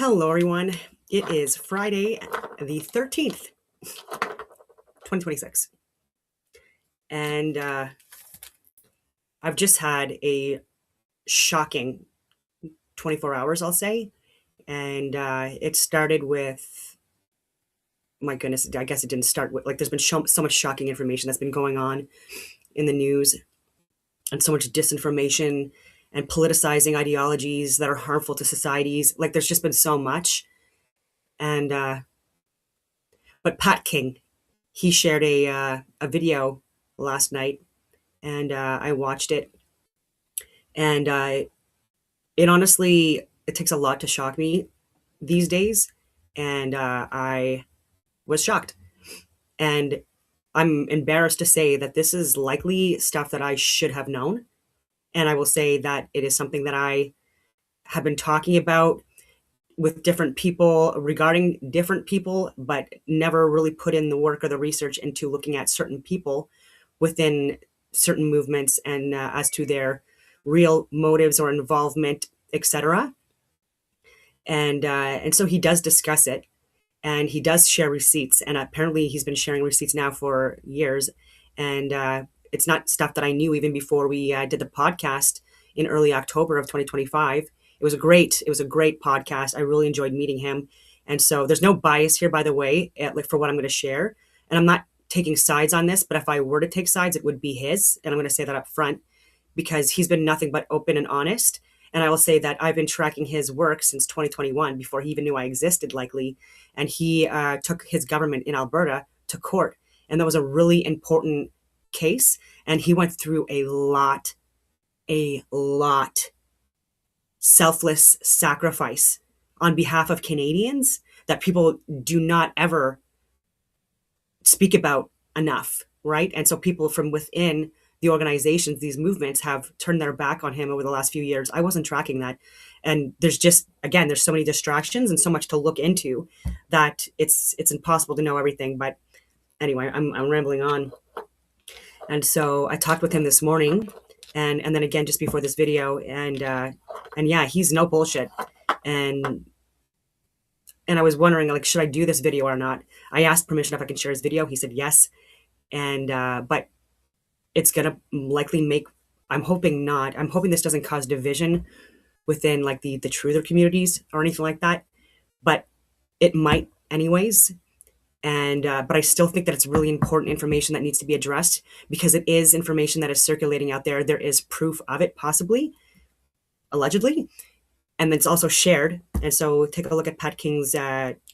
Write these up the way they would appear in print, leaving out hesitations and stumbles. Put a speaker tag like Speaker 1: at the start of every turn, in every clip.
Speaker 1: Hello, everyone. It is Friday, the 13th, 2026. And I've just had a shocking 24 hours, I'll say. And it started with, my goodness, I guess it didn't start with, like, there's been so much shocking information that's been going on in the news, and so much disinformation and politicizing ideologies that are harmful to societies. Like, there's just been so much. And, but Pat King, he shared a video last night, and I watched it, and it honestly, it takes a lot to shock me these days, and I was shocked, and I'm embarrassed to say that this is likely stuff that I should have known, and I will say that it is something that I have been talking about with different people regarding different people, but never really put in the work or the research into looking at certain people within certain movements and as to their real motives or involvement, etc. And so he does discuss it, and he does share receipts, and apparently he's been sharing receipts now for years, and it's not stuff that I knew even before we did the podcast in early October of 2025. It was a great podcast. I really enjoyed meeting him, and so there's no bias here, by the way, like for what I'm going to share, and I'm not taking sides on this, but if I were to take sides, it would be his, and I'm going to say that up front because he's been nothing but open and honest. And I will say that I've been tracking his work since 2021, before he even knew I existed, likely. And he took his government in Alberta to court. And that was a really important case. And he went through a lot, selfless sacrifice on behalf of Canadians that people do not ever speak about enough, right? And so people from within the organizations, these movements, have turned their back on him over the last few years. I wasn't tracking that. And there's just, again, there's so many distractions and so much to look into that it's impossible to know everything. But anyway, I'm rambling on. And so I talked with him this morning, and then again just before this video, and yeah, he's no bullshit. And I was wondering, like, should I do this video or not? I asked permission if I can share his video. He said yes. And but it's gonna likely make, I'm hoping not, I'm hoping this doesn't cause division within like the truther communities or anything like that, but it might anyways. And but I still think that it's really important information that needs to be addressed, because it is information that is circulating out there. There is proof of it, possibly, allegedly, and then it's also shared. And so take a look at Pat King's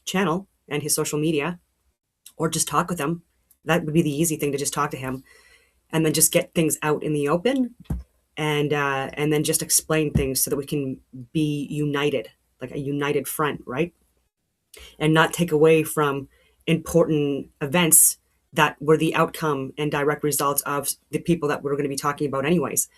Speaker 1: channel and his social media, or just talk with him. That would be the easy thing, to just talk to him, and then just get things out in the open, and then just explain things so that we can be united, like a united front, right? And not take away from important events that were the outcome and direct results of the people that we're going to be talking about anyways.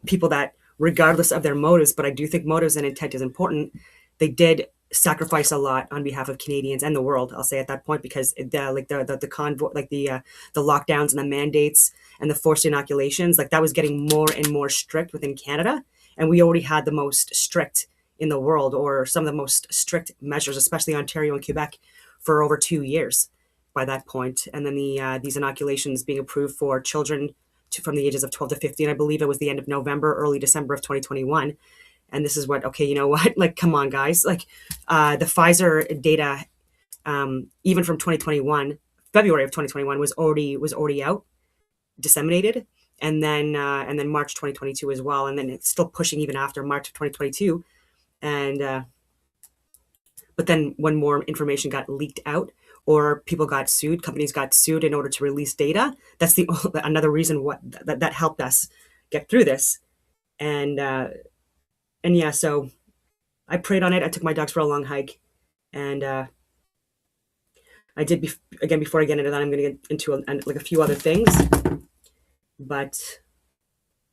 Speaker 1: People that, regardless of their motives, but I do think motives and intent is important, they did sacrifice a lot on behalf of Canadians and the world, I'll say at that point, because the convoy, like the lockdowns and the mandates and the forced inoculations, like that was getting more and more strict within Canada, and we already had the most strict in the world, or some of the most strict measures, especially Ontario and Quebec, for over 2 years by that point. And then these inoculations being approved for children from the ages of 12 to 15, I believe it was the end of November, early December of 2021. And this is what, okay, you know what? Like, come on, guys. Like, the Pfizer data, even from 2021, February of 2021, was already out, disseminated, and then March 2022 as well, and then it's still pushing even after March of 2022, and but then when more information got leaked out, or people got sued, companies got sued in order to release data. That's another reason that helped us get through this, and yeah, so I prayed on it. I took my dogs for a long hike, and I did again, before I get into that, I'm going to get into like a few other things, but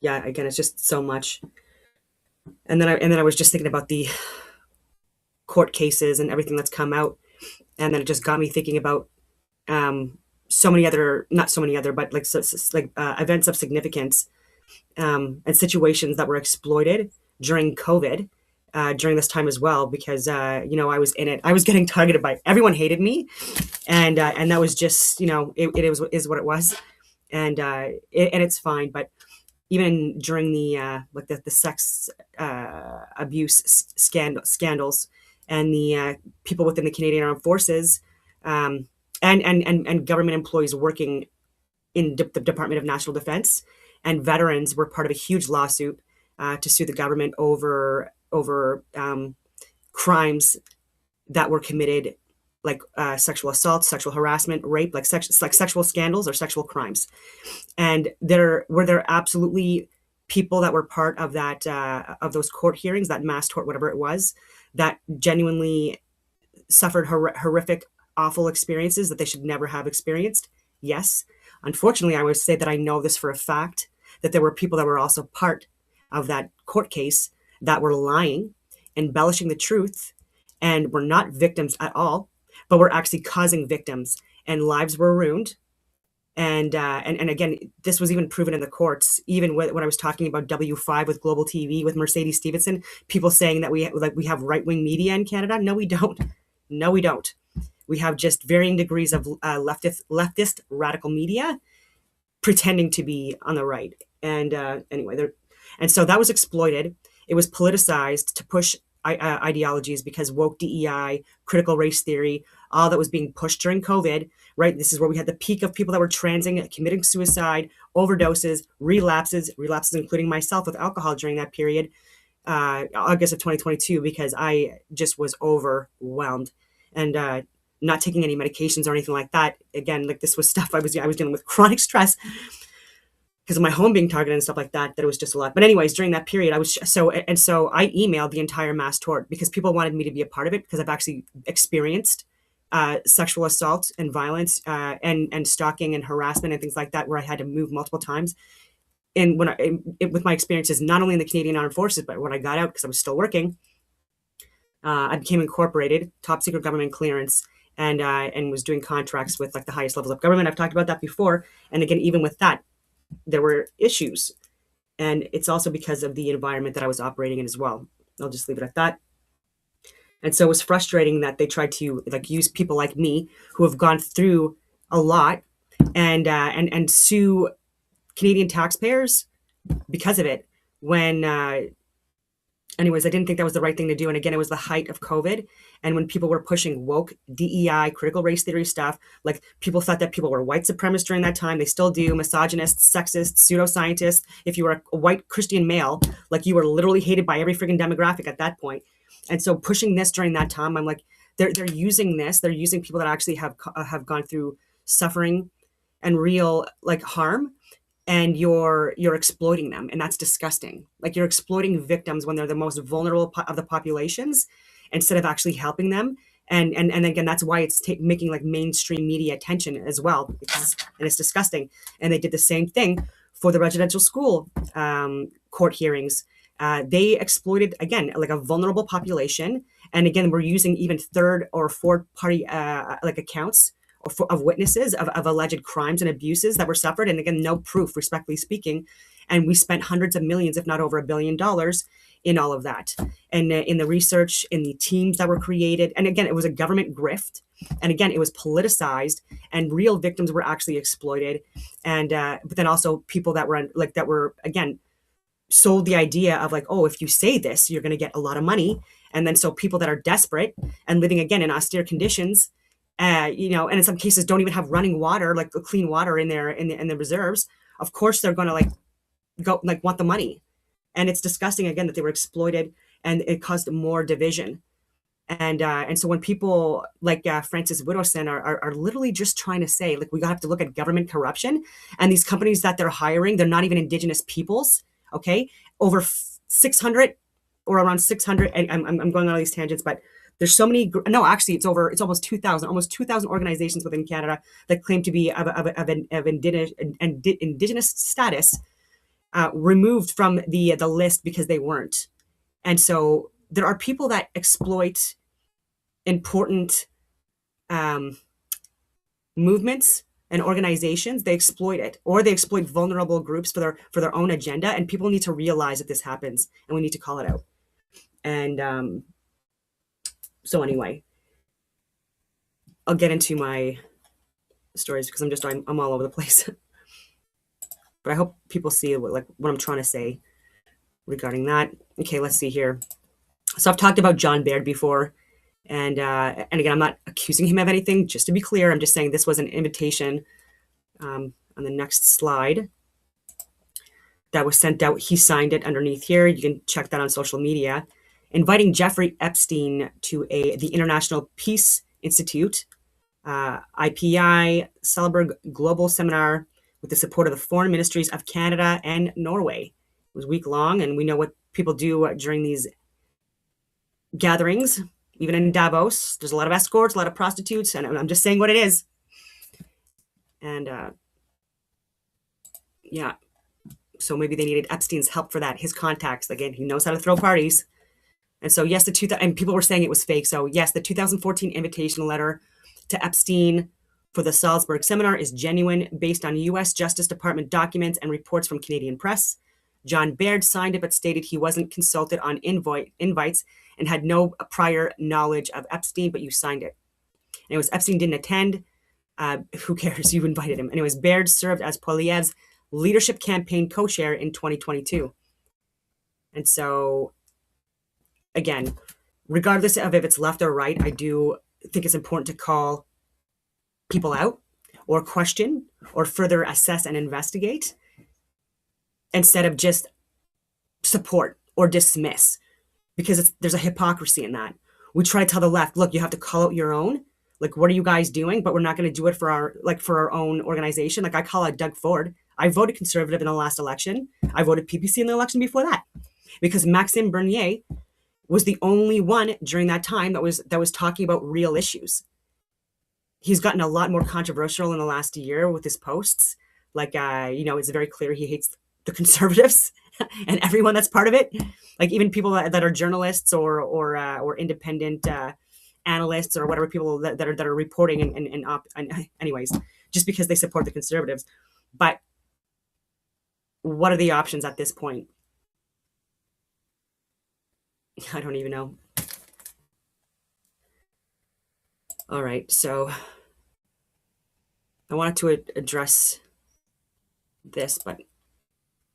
Speaker 1: yeah, again, it's just so much. And then I was just thinking about the court cases and everything that's come out, and then it just got me thinking about so many other, not so many other, but like events of significance, and situations that were exploited during COVID, during this time as well, because I was in it. I was getting targeted by everyone, hated me, and that was just, it was is what it was, and it's fine. But even during the the sex abuse scandals, and the people within the Canadian Armed Forces, um, and government employees working in the Department of National Defense, and veterans were part of a huge lawsuit to sue the government over crimes that were committed, like sexual assault, sexual harassment, rape, like sexual scandals or sexual crimes. And there absolutely people that were part of that of those court hearings, that mass tort, whatever it was, that genuinely suffered horrific, awful experiences that they should never have experienced. Yes, unfortunately, I would say that I know this for a fact, that there were people that were also part of that court case that were lying, embellishing the truth, and were not victims at all, but were actually causing victims, and lives were ruined. And again, this was even proven in the courts. Even when I was talking about W5 with Global TV with Mercedes Stephenson, people saying that we have right wing media in Canada. No, we don't. No, we don't. We have just varying degrees of leftist radical media pretending to be on the right. And anyway, and so that was exploited. It was politicized to push ideologies, because woke DEI, critical race theory, all that was being pushed during COVID, right? This is where we had the peak of people that were transing, committing suicide, overdoses, relapses, including myself with alcohol during that period, August of 2022, because I just was overwhelmed and not taking any medications or anything like that. Again, like this was stuff I was dealing with chronic stress because of my home being targeted and stuff like that, that it was just a lot. But anyways, during that period, so I emailed the entire mass tort because people wanted me to be a part of it, because I've actually experienced sexual assault and violence, and stalking and harassment and things like that, where I had to move multiple times. And with my experiences, not only in the Canadian Armed Forces, but when I got out, because I was still working, I became incorporated, top secret government clearance, and was doing contracts with like the highest levels of government. I've talked about that before. And again, even with that, there were issues. And it's also because of the environment that I was operating in as well. I'll just leave it at that. And so it was frustrating that they tried to like use people like me who have gone through a lot, and sue Canadian taxpayers because of it. When anyways, I didn't think that was the right thing to do. And again, it was the height of COVID. And when people were pushing woke DEI, critical race theory stuff, like people thought that people were white supremacists during that time. They still do. Misogynists, sexist, pseudoscientists. If you were a white Christian male, like you were literally hated by every freaking demographic at that point. And so pushing this during that time, I'm like, they're using this. They're using people that actually have gone through suffering and real like harm, and you're exploiting them, and that's disgusting. Like you're exploiting victims when they're the most vulnerable of the populations, instead of actually helping them. And again, that's why it's making like mainstream media attention as well, and it's disgusting. And they did the same thing for the residential school court hearings. They exploited, again, like a vulnerable population, and again, we're using even third or fourth party like accounts of witnesses of alleged crimes and abuses that were suffered, and again, no proof, respectfully speaking. And we spent hundreds of millions, if not over $1 billion, in all of that, and in the research, in the teams that were created. And again, it was a government grift, and again, it was politicized, and real victims were actually exploited. And but then also people that were again sold the idea of like, oh, if you say this, you're going to get a lot of money. And then so people that are desperate and living again in austere conditions, and in some cases don't even have running water, like clean water in the reserves. Of course, they're going to like go like want the money, and it's disgusting again that they were exploited, and it caused more division. And so when people like Francis Widdowson are literally just trying to say like we have to look at government corruption, and these companies that they're hiring, they're not even Indigenous peoples. Okay, over 600 or around 600. I'm going on all these tangents, but there's so many. No, actually, it's almost 2,000, almost 2,000 organizations within Canada that claim to be of Indigenous status, removed from the list because they weren't. And so there are people that exploit important movements and organizations. They exploit it, or they exploit vulnerable groups for their own agenda. And people need to realize that this happens, and we need to call it out. And so anyway, I'll get into my stories because I'm all over the place. But I hope people see what I'm trying to say regarding that. Okay, let's see here. So I've talked about John Baird before, and again, I'm not accusing him of anything. Just to be clear, I'm just saying this was an invitation on the next slide that was sent out. He signed it underneath here. You can check that on social media, inviting Jeffrey Epstein to the International Peace Institute, IPI Salzburg Global Seminar with the support of the foreign ministries of Canada and Norway. It was week long, and we know what people do during these gatherings. Even in Davos, there's a lot of escorts, a lot of prostitutes, and I'm just saying what it is. And yeah, so maybe they needed Epstein's help for that. His contacts, again, he knows how to throw parties. And so yes, and people were saying it was fake. So yes, the 2014 invitation letter to Epstein for the Salzburg seminar is genuine, based on U.S. Justice Department documents and reports from Canadian press. John Baird signed it, but stated he wasn't consulted on invites and had no prior knowledge of Epstein, but you signed it. And it was Epstein didn't attend. Who cares? You invited him. Anyways, Baird served as Poilievre's leadership campaign co-chair in 2022. And so, again, regardless of if it's left or right, I do think it's important to call people out or question or further assess and investigate instead of just support or dismiss, because there's a hypocrisy in that. We try to tell the left, look, you have to call out your own. Like, what are you guys doing? But we're not going to do it for our own organization. Like, I call out Doug Ford. I voted Conservative in the last election. I voted PPC in the election before that, because Maxime Bernier was the only one during that time that was talking about real issues. He's gotten a lot more controversial in the last year with his posts. Like, it's very clear he hates the Conservatives and everyone that's part of it. Like, even people that are journalists or independent analysts or whatever, people that are reporting and anyways, just because they support the Conservatives. But what are the options at this point? I don't even know. All right, so I wanted to address this, but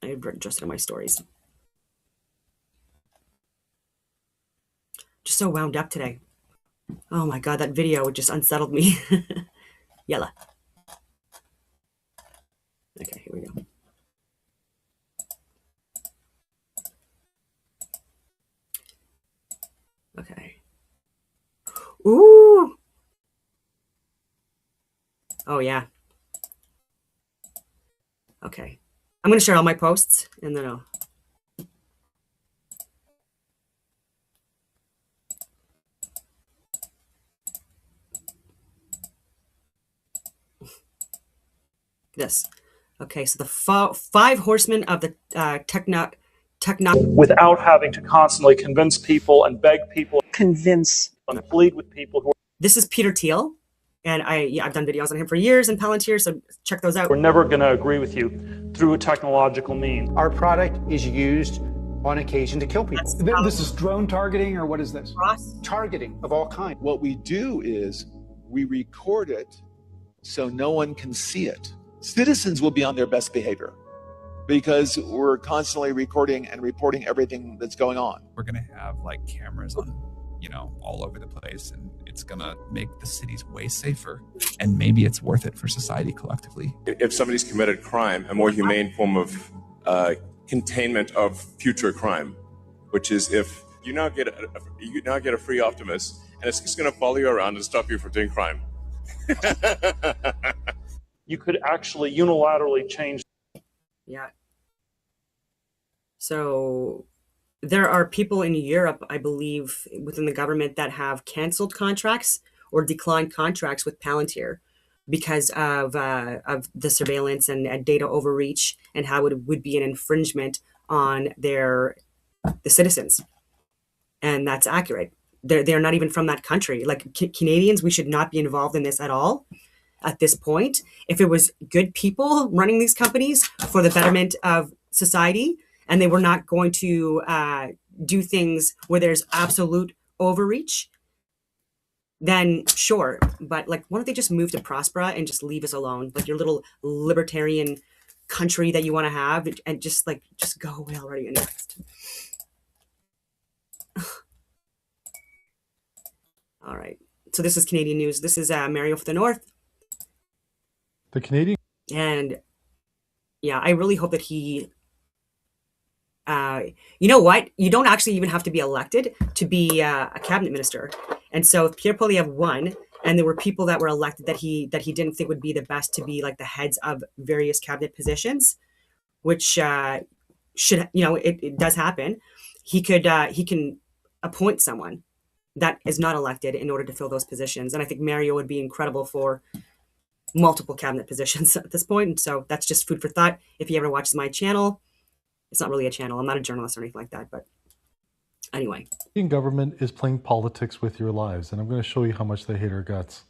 Speaker 1: I addressed it in my stories. Just so wound up today. Oh my God, that video just unsettled me. Yella. Okay, here we go. Okay. Ooh. Oh yeah. Okay. I'm going to share all my posts and then I'll. This. Okay, so the five horsemen of the techno.
Speaker 2: Without having to constantly convince people and beg people.
Speaker 3: Convince.
Speaker 2: And plead with people who.
Speaker 1: This is Peter Thiel, and I've done videos on him for years in Palantir, so check those out.
Speaker 2: We're never going to agree with you through a technological means.
Speaker 4: Our product is used on occasion to kill people. This is drone targeting, or what is this?
Speaker 1: Cross
Speaker 4: targeting of all kinds.
Speaker 5: What we do is we record it so no one can see it. Citizens will be on their best behavior because we're constantly recording and reporting everything that's going on.
Speaker 6: We're going to have like cameras on, all over the place, and it's going to make the cities way safer, and maybe it's worth it for society collectively.
Speaker 7: If somebody's committed crime, a more humane form of containment of future crime, which is if you now get a free Optimus, and it's just going to follow you around and stop you from doing crime.
Speaker 2: You could actually unilaterally change.
Speaker 1: Yeah. So there are people in Europe, I believe, within the government that have canceled contracts or declined contracts with Palantir because of the surveillance and data overreach and how it would be an infringement on the citizens. And that's accurate. They're not even from that country. Like Canadians, we should not be involved in this at all at this point. If it was good people running these companies for the betterment of society, and they were not going to do things where there's absolute overreach, then sure. But like, why don't they just move to Prospera and just leave us alone? Like your little libertarian country that you want to have, and just go away already. Next. All right. So this is Canadian news. This is Mario for the North.
Speaker 3: The Canadian.
Speaker 1: And yeah, I really hope that he, you know what? You don't actually even have to be elected to be a cabinet minister. And so Pierre Poilievre won, and there were people that were elected that he didn't think would be the best to be like the heads of various cabinet positions, which should, it does happen. He can appoint someone that is not elected in order to fill those positions. And I think Mario would be incredible for multiple cabinet positions at this point. And so that's just food for thought. If he ever watches my channel, it's not really a channel. I'm not a journalist or anything like that. But anyway.
Speaker 3: The government is playing politics with your lives. And I'm going to show you how much they hate our guts.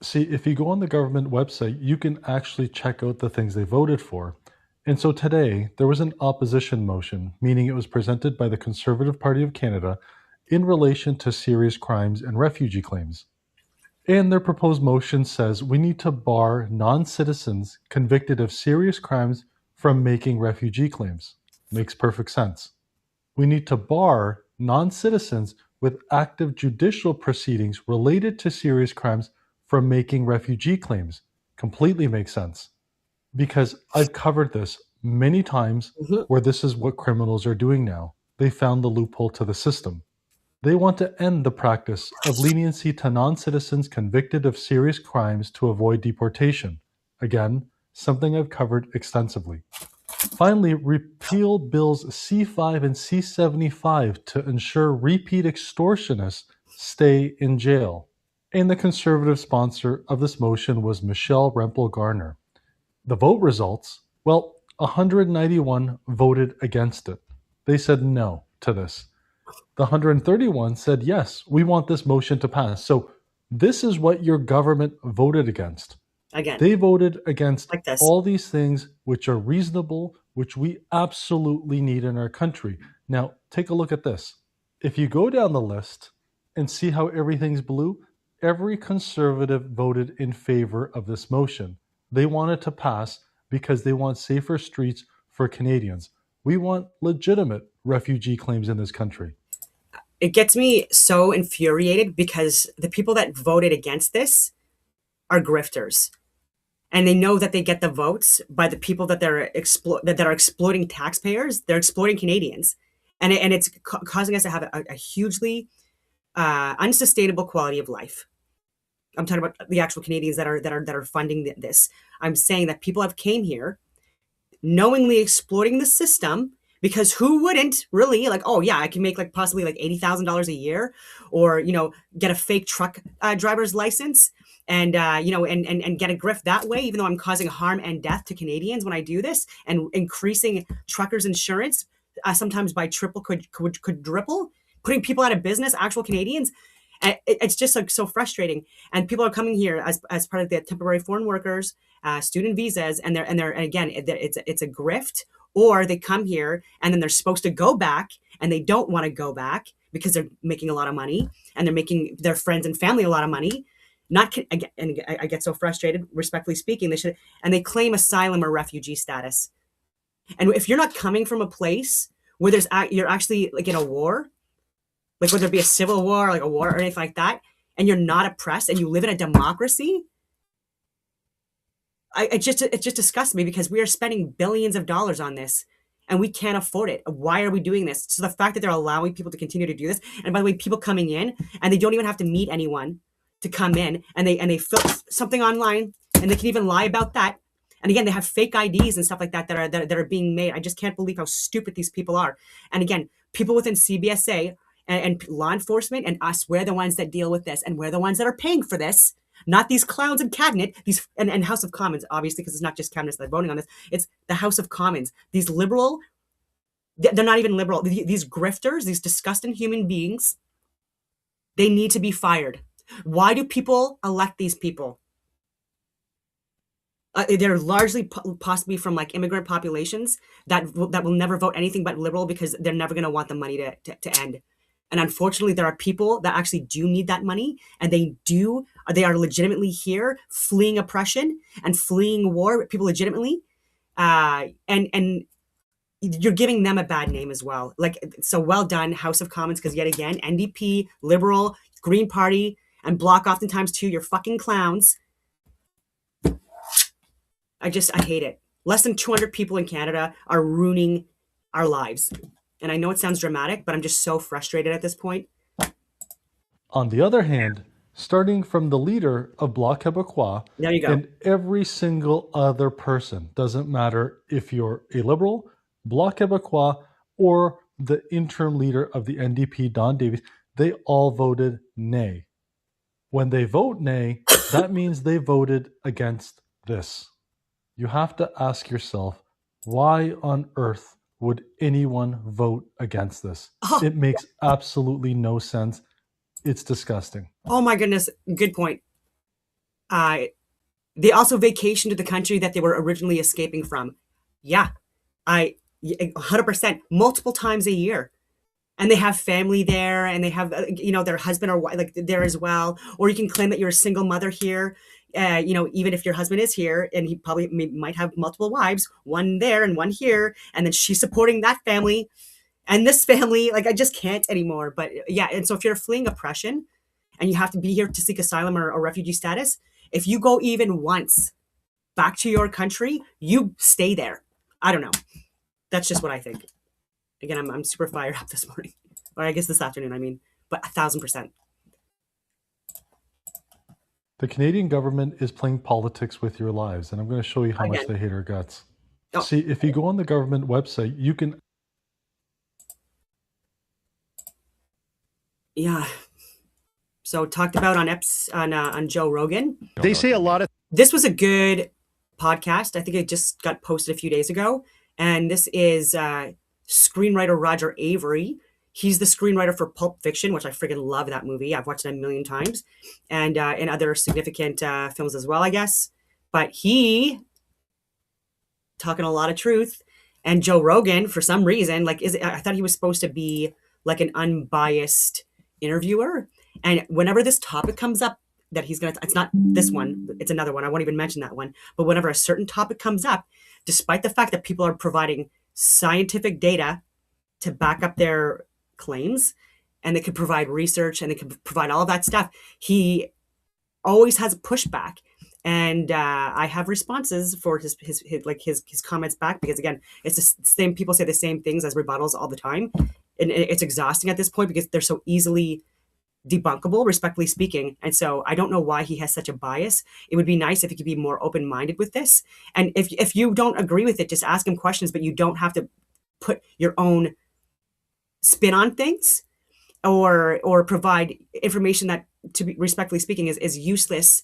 Speaker 3: See, if you go on the government website, you can actually check out the things they voted for. And so today, there was an opposition motion, meaning it was presented by the Conservative Party of Canada in relation to serious crimes and refugee claims. And their proposed motion says we need to bar non-citizens convicted of serious crimes from making refugee claims. Makes perfect sense. We need to bar non-citizens with active judicial proceedings related to serious crimes from making refugee claims. Completely makes sense. Because I've covered this many times where this is what criminals are doing now. They found the loophole to the system. They want to end the practice of leniency to non-citizens convicted of serious crimes to avoid deportation. Again, something I've covered extensively. Finally, repeal Bills C5 and C75 to ensure repeat extortionists stay in jail. And the conservative sponsor of this motion was Michelle Rempel-Garner. The vote results, well, 191 voted against it. They said no to this. The 131 said, yes, we want this motion to pass. So this is what your government voted against.
Speaker 1: Again,
Speaker 3: they voted against
Speaker 1: like
Speaker 3: all these things which are reasonable, which we absolutely need in our country. Now, take a look at this. If you go down the list and see how everything's blue, every conservative voted in favor of this motion. They want it to pass because they want safer streets for Canadians. We want legitimate refugee claims in this country.
Speaker 1: It gets me so infuriated because the people that voted against this are grifters. And they know that they get the votes by the people that are exploiting taxpayers. They're exploiting Canadians. And it's causing us to have a hugely unsustainable quality of life. I'm talking about the actual Canadians that are funding this. I'm saying that people have came here knowingly exploiting the system, because who wouldn't really, like, oh yeah, I can make like possibly like $80,000 a year, or get a fake truck driver's license and and get a grift that way, even though I'm causing harm and death to Canadians when I do this, and increasing truckers' insurance sometimes by triple, quadruple, putting people out of business, actual Canadians. It's just like so frustrating. And people are coming here as part of the temporary foreign workers, student visas, and again, it's a grift. Or they come here and then they're supposed to go back and they don't want to go back because they're making a lot of money and they're making their friends and family a lot of money. And I get so frustrated, respectfully speaking, and they claim asylum or refugee status. And if you're not coming from a place where you're actually like in a war, like whether it be a civil war, like a war or anything like that, and you're not oppressed and you live in a democracy, it just disgusts me, because we are spending billions of dollars on this and we can't afford it. Why are we doing this? So the fact that they're allowing people to continue to do this, and by the way, people coming in and they don't even have to meet anyone to come in, and they fill something online and they can even lie about that. And again, they have fake IDs and stuff like that that are being made. I just can't believe how stupid these people are. And again, people within CBSA and law enforcement and us, we're the ones that deal with this, and we're the ones that are paying for this. Not these clowns in cabinet, and House of Commons, obviously, because it's not just cabinets that are voting on this. It's the House of Commons. These liberal, they're not even liberal. These grifters, these disgusting human beings, they need to be fired. Why do people elect these people? They're largely possibly from like immigrant populations that will never vote anything but liberal because they're never going to want the money to end. And unfortunately, there are people that actually do need that money, and they are legitimately here fleeing oppression and fleeing war. People legitimately, and you're giving them a bad name as well. Like, so well done, House of Commons, because yet again, NDP, Liberal, Green Party, and Bloc oftentimes too, you're fucking clowns. I hate it. Less than 200 people in Canada are ruining our lives. And I know it sounds dramatic, but I'm just so frustrated at this point.
Speaker 3: On the other hand, starting from the leader of Bloc Québécois
Speaker 1: There you go.
Speaker 3: and every single other person, doesn't matter if you're a liberal, Bloc Québécois, or the interim leader of the NDP, Don Davies, they all voted nay. When they vote nay, that means they voted against this. You have to ask yourself, why on earth would anyone vote against this? It makes absolutely no sense. It's disgusting.
Speaker 1: Oh my goodness, good point. They also vacationed to the country that they were originally escaping from. Yeah, 100%, multiple times a year. And they have family there, and they have, their husband or wife, like there as well. Or you can claim that you're a single mother here, even if your husband is here, and he probably might have multiple wives, one there and one here, and then she's supporting that family and this family. Like, I just can't anymore. But yeah, and so if you're fleeing oppression and you have to be here to seek asylum or refugee status, if you go even once back to your country, you stay there. I don't know. That's just what I think. Again, I'm super fired up this morning, or I guess this afternoon. I mean, but 1,000%.
Speaker 3: The Canadian government is playing politics with your lives, and I'm going to show you how much they hate our guts.
Speaker 1: Oh.
Speaker 3: See, if you go on the government website, you can.
Speaker 1: Yeah. So talked about on Joe Rogan.
Speaker 4: They say a lot of.
Speaker 1: This was a good podcast. I think it just got posted a few days ago, and this is screenwriter Roger Avery. He's the screenwriter for Pulp Fiction, which I freaking love that movie. I've watched it a million times, and in other significant films as well, I guess. But he talking a lot of truth. And Joe Rogan, for some reason, I thought he was supposed to be like an unbiased interviewer. And whenever this topic comes up that it's not this one, it's another one. I won't even mention that one. But whenever a certain topic comes up, despite the fact that people are providing scientific data to back up their claims, and they could provide research and they could provide all of that stuff, he always has a pushback. And I have responses for his comments back, because again, it's the same, people say the same things as rebuttals all the time, and it's exhausting at this point because they're so easily debunkable, respectfully speaking. And so I don't know why he has such a bias. It would be nice if he could be more open-minded with this. And if you don't agree with it, just ask him questions, but you don't have to put your own spin on things or provide information that, to be respectfully speaking, is useless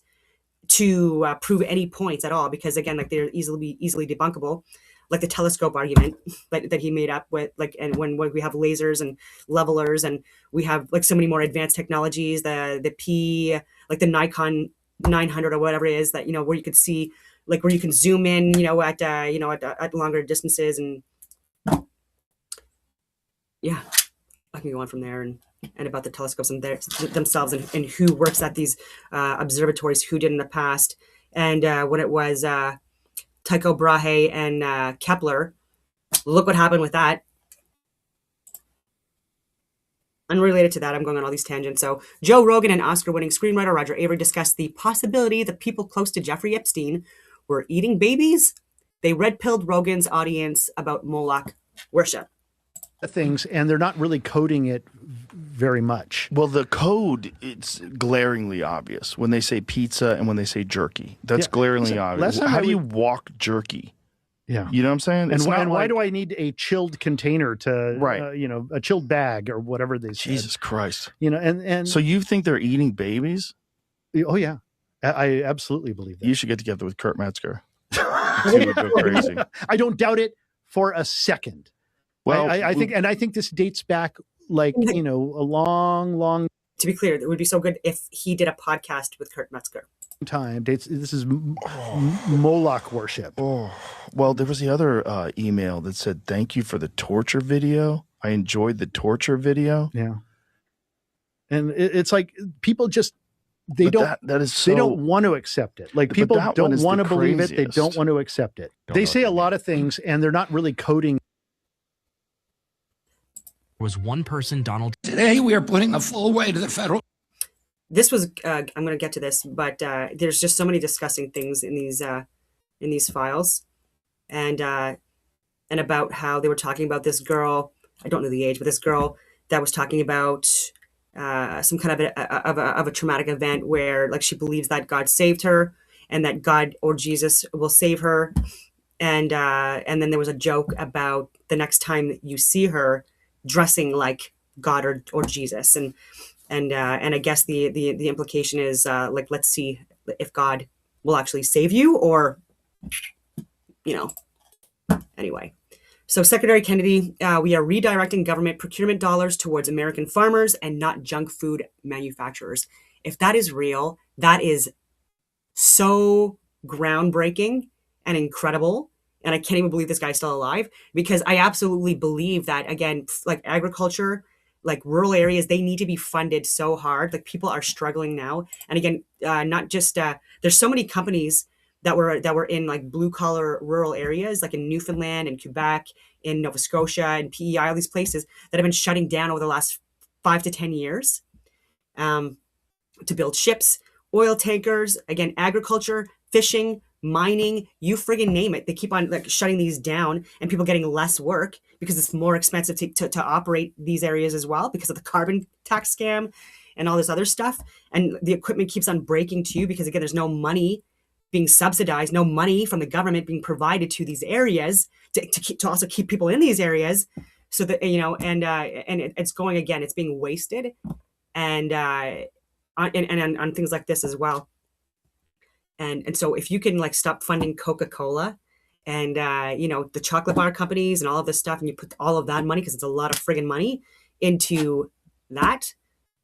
Speaker 1: to prove any points at all, because again, like, they're easily debunkable, like the telescope argument that he made up with, like, and when we have lasers and levelers, and we have like so many more advanced technologies, the P, like the Nikon 900 or whatever it is, that, where you could see, like, where you can zoom in, at longer distances. And yeah, I can go on from there, and about the telescopes and themselves, and who works at these observatories, who did in the past, and when it was Tycho Brahe and Kepler. Look what happened with that. Unrelated to that, I'm going on all these tangents. So Joe Rogan and Oscar-winning screenwriter Roger Avery discussed the possibility that people close to Jeffrey Epstein were eating babies. They red-pilled Rogan's audience about Moloch worship.
Speaker 8: Things, and they're not really coding it very much.
Speaker 9: Well, the code, it's glaringly obvious when they say pizza and when they say jerky. That's glaringly obvious. How do you walk jerky?
Speaker 8: Yeah.
Speaker 9: You know what I'm saying?
Speaker 8: And why do I need a chilled container to, a chilled bag or whatever they say?
Speaker 9: Jesus Christ.
Speaker 8: And
Speaker 9: so you think they're eating babies?
Speaker 8: Oh, yeah. I absolutely believe that.
Speaker 9: You should get together with Kurt Metzger. He would go crazy.
Speaker 8: I don't doubt it for a second. Well, I think this dates back a long.
Speaker 1: To be clear, it would be so good if he did a podcast with Kurt Metzger.
Speaker 8: time. This is Moloch worship.
Speaker 9: Oh, well, there was the other email that said, "Thank you for the torture video. I enjoyed the torture video."
Speaker 8: Yeah, and it's like people just they don't want to accept it. Like people don't want to believe it. They don't want to accept it. They say a lot of things, and they're not really coding.
Speaker 10: Was one person, Donald.
Speaker 11: Today we are putting the full weight of the federal.
Speaker 1: This was I'm going to get to this, but there's just so many disgusting things in these files, and about how they were talking about this girl. I don't know the age, but this girl that was talking about some kind of a traumatic event where, like, she believes that God saved her and that God or Jesus will save her, and then there was a joke about the next time you see her dressing like God or Jesus, and I guess the implication is like, let's see if God will actually save you, or anyway. So Secretary Kennedy, we are redirecting government procurement dollars towards American farmers and not junk food manufacturers. If that is real, that is so groundbreaking and incredible. And I can't even believe this guy's still alive, because I absolutely believe that, again, like agriculture, like rural areas, they need to be funded so hard. Like, people are struggling now. And again, not just, there's so many companies that were in like blue collar rural areas, like in Newfoundland and Quebec, in Nova Scotia and PEI, all these places that have been shutting down over the last 5 to 10 years to build ships, oil tankers, again, agriculture, fishing, mining, you friggin' name it. They keep on like shutting these down, and people getting less work because it's more expensive to operate these areas as well, because of the carbon tax scam and all this other stuff. And the equipment keeps on breaking too, because again, there's no money being subsidized, no money from the government being provided to these areas to also keep people in these areas, so that it's going, again, it's being wasted, and on things like this as well. And so if you can like stop funding Coca-Cola and the chocolate bar companies and all of this stuff, and you put all of that money, because it's a lot of friggin' money, into that,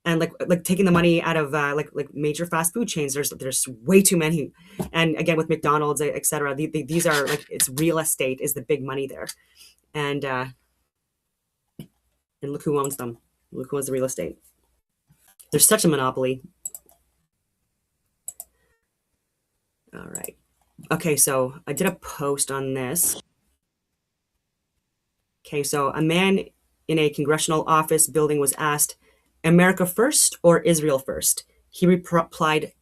Speaker 1: and like taking the money out of like major fast food chains, there's way too many, and again with McDonald's, etc. These are like, it's real estate is the big money there, and look who owns them. Look who owns the real estate. There's such a monopoly. All right. Okay, so I did a post on this. Okay, so a man in a congressional office building was asked, America first or Israel first? He replied,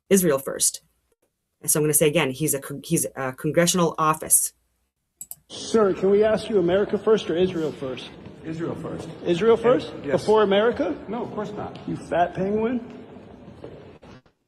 Speaker 1: Israel first. And so I'm going to say again, he's a congressional office.
Speaker 12: Sir, can we ask you America first or Israel first?
Speaker 13: Israel first.
Speaker 12: Israel first?
Speaker 13: Yes.
Speaker 12: Before America?
Speaker 13: No, of course not.
Speaker 12: You fat penguin?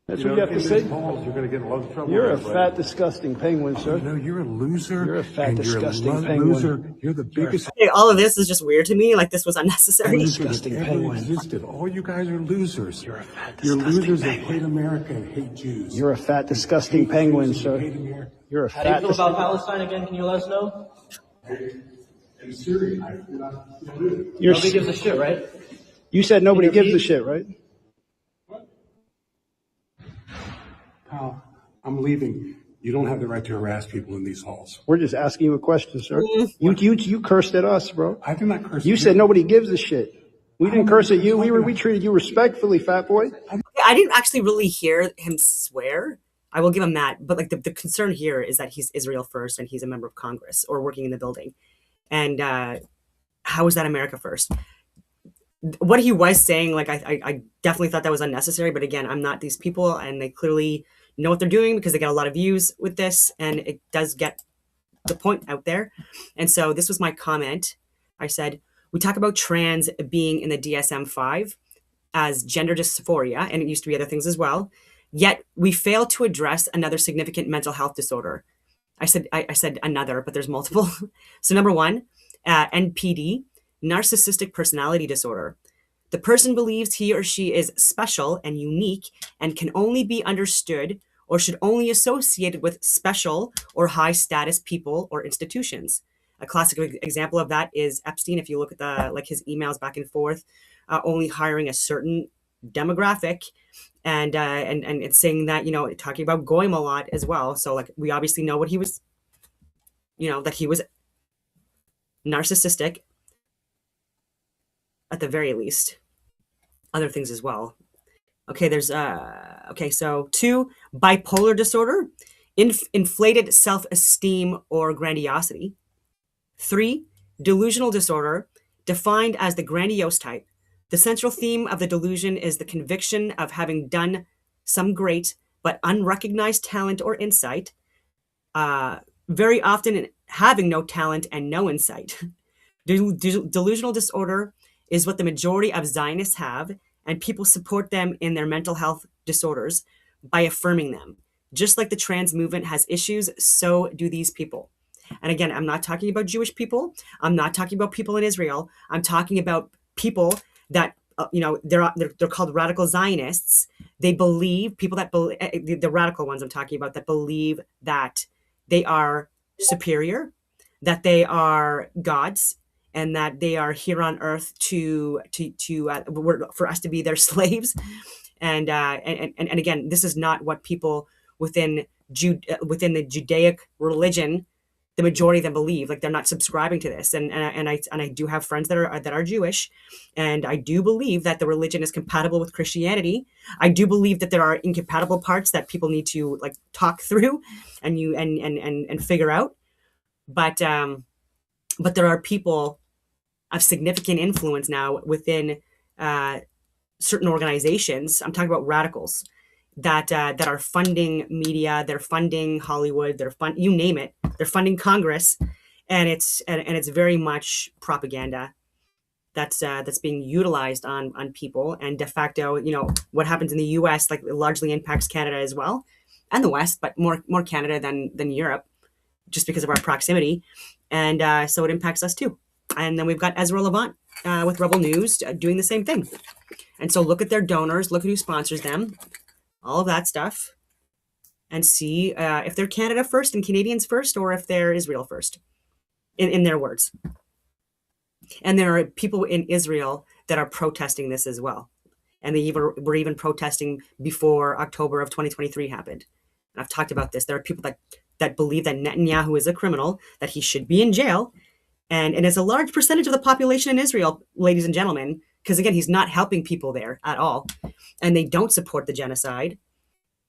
Speaker 12: That's
Speaker 13: what
Speaker 12: you have to say?
Speaker 13: Polls, you're going to get in a lot of trouble.
Speaker 12: You're a fat, disgusting penguin, sir.
Speaker 13: No, you're a loser.
Speaker 12: You're a fat, disgusting
Speaker 13: penguin.
Speaker 12: Loser.
Speaker 13: You're the biggest.
Speaker 1: Okay, all of this is just weird to me. Like, this was unnecessary.
Speaker 12: Disgusting penguin.
Speaker 13: Existed. All you guys are losers.
Speaker 12: You're a fat,
Speaker 13: You're
Speaker 12: disgusting
Speaker 13: losers
Speaker 12: penguin.
Speaker 13: that hate America and hate Jews.
Speaker 12: You're a fat, disgusting penguin, sir. You're a fat.
Speaker 14: How do you feel about Palestine again? Can you let us know?
Speaker 13: In Syria,
Speaker 14: nobody gives a shit, right?
Speaker 12: You said nobody gives a shit, right?
Speaker 13: Pal, I'm leaving. You don't have the right to harass people in these halls.
Speaker 12: We're just asking you a question, sir. You cursed at us, bro.
Speaker 13: I did not curse.
Speaker 12: You said nobody gives a shit. We didn't curse at you. We treated you respectfully, fat boy.
Speaker 1: I didn't actually really hear him swear. I will give him that. But like the concern here is that he's Israel first and he's a member of Congress or working in the building. And how is that America first? What he was saying, like, I definitely thought that was unnecessary. But again, I'm not these people, and they clearly know what they're doing because they get a lot of views with this, and it does get the point out there. And so this was my comment. I said, we talk about trans being in the DSM-5 as gender dysphoria, and it used to be other things as well. Yet we fail to address another significant mental health disorder. I said another, but there's multiple. So number one, NPD, narcissistic personality disorder. The person believes he or she is special and unique and can only be understood or should only associated with special or high status people or institutions. A classic example of that is Epstein. If you look at his emails back and forth, only hiring a certain demographic, and it's saying that, talking about Goyim a lot as well. So like we obviously know what he was, that he was narcissistic at the very least. Other things as well. Okay, there's okay, so 2, bipolar disorder, inflated self-esteem or grandiosity. 3, delusional disorder, defined as the grandiose type. The central theme of the delusion is the conviction of having done some great but unrecognized talent or insight, very often having no talent and no insight. Delusional disorder is what the majority of Zionists have, and people support them in their mental health disorders by affirming them. Just like the trans movement has issues, so do these people. And again, I'm not talking about Jewish people. I'm not talking about people in Israel. I'm talking about people that, they're called radical Zionists. They believe, people that believe, the radical ones I'm talking about, that believe that they are superior, that they are gods, and that they are here on earth for us to be their slaves. And again, this is not what people within the Judaic religion, the majority of them believe. Like, they're not subscribing to this. And I do have friends that are Jewish, and I do believe that the religion is compatible with Christianity. I do believe that there are incompatible parts that people need to like talk through and figure out. But there are people of significant influence now within certain organizations. I'm talking about radicals that are funding media, they're funding Hollywood, you name it, they're funding Congress, and it's very much propaganda that's being utilized on people. And de facto, what happens in the U.S. like largely impacts Canada as well, and the West, but more Canada than Europe, just because of our proximity. And so it impacts us too. And then we've got Ezra Levant with Rebel News doing the same thing. And so look at their donors, look at who sponsors them, all of that stuff, and see if they're Canada first and Canadians first, or if they're Israel first, in their words. And there are people in Israel that are protesting this as well. And they were even protesting before October of 2023 happened. And I've talked about this. There are people that believe that Netanyahu is a criminal, that he should be in jail. And it's a large percentage of the population in Israel, ladies and gentlemen, because again, he's not helping people there at all. And they don't support the genocide.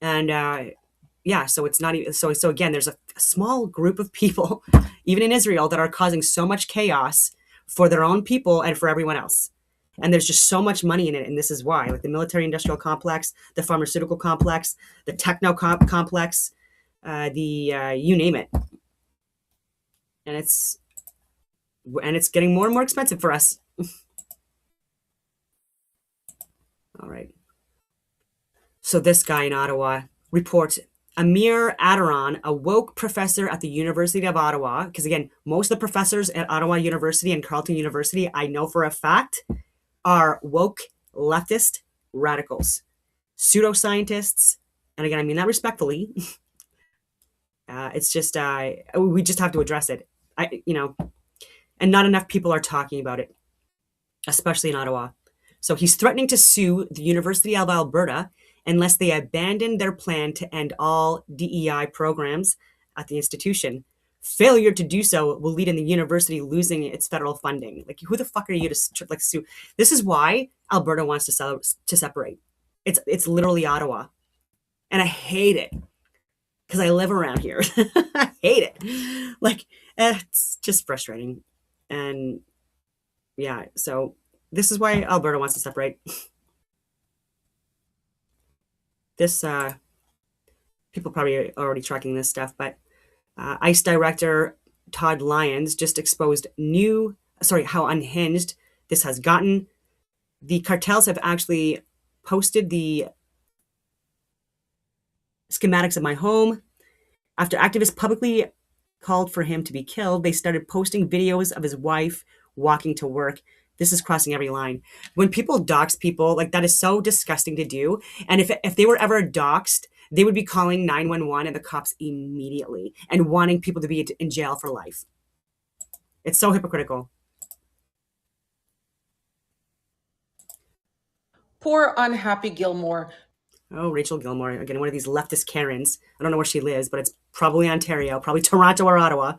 Speaker 1: And so it's not even, so again, there's a small group of people, even in Israel, that are causing so much chaos for their own people and for everyone else. And there's just so much money in it. And this is why, like the military industrial complex, the pharmaceutical complex, the techno complex, you name it. And it's getting more and more expensive for us. All right. So this guy in Ottawa reports Amir Adaron, a woke professor at the University of Ottawa, because again, most of the professors at Ottawa University and Carleton University, I know for a fact, are woke leftist radicals, pseudoscientists. And again, I mean that respectfully. It's just, we just have to address it. And not enough people are talking about it, especially in Ottawa. So he's threatening to sue the University of Alberta unless they abandon their plan to end all DEI programs at the institution. Failure to do so will lead in the university losing its federal funding. Like, who the fuck are you to sue? This is why Alberta wants to separate. It's literally Ottawa. And I hate it because I live around here. I hate it. Like, it's just frustrating. And yeah, so this is why Alberta wants to separate. This, people probably are already tracking this stuff, but ICE Director Todd Lyons just exposed how unhinged this has gotten. The cartels have actually posted the schematics of my home. After activists publicly called for him to be killed, they started posting videos of his wife walking to work. This is crossing every line. When people dox people, like, that is so disgusting to do. And if they were ever doxed, they would be calling 911 and the cops immediately and wanting people to be in jail for life. It's so hypocritical.
Speaker 15: Poor unhappy Gilmore.
Speaker 1: Oh, Rachel Gilmore, again, one of these leftist Karens. I don't know where she lives, but it's probably Ontario, probably Toronto or Ottawa.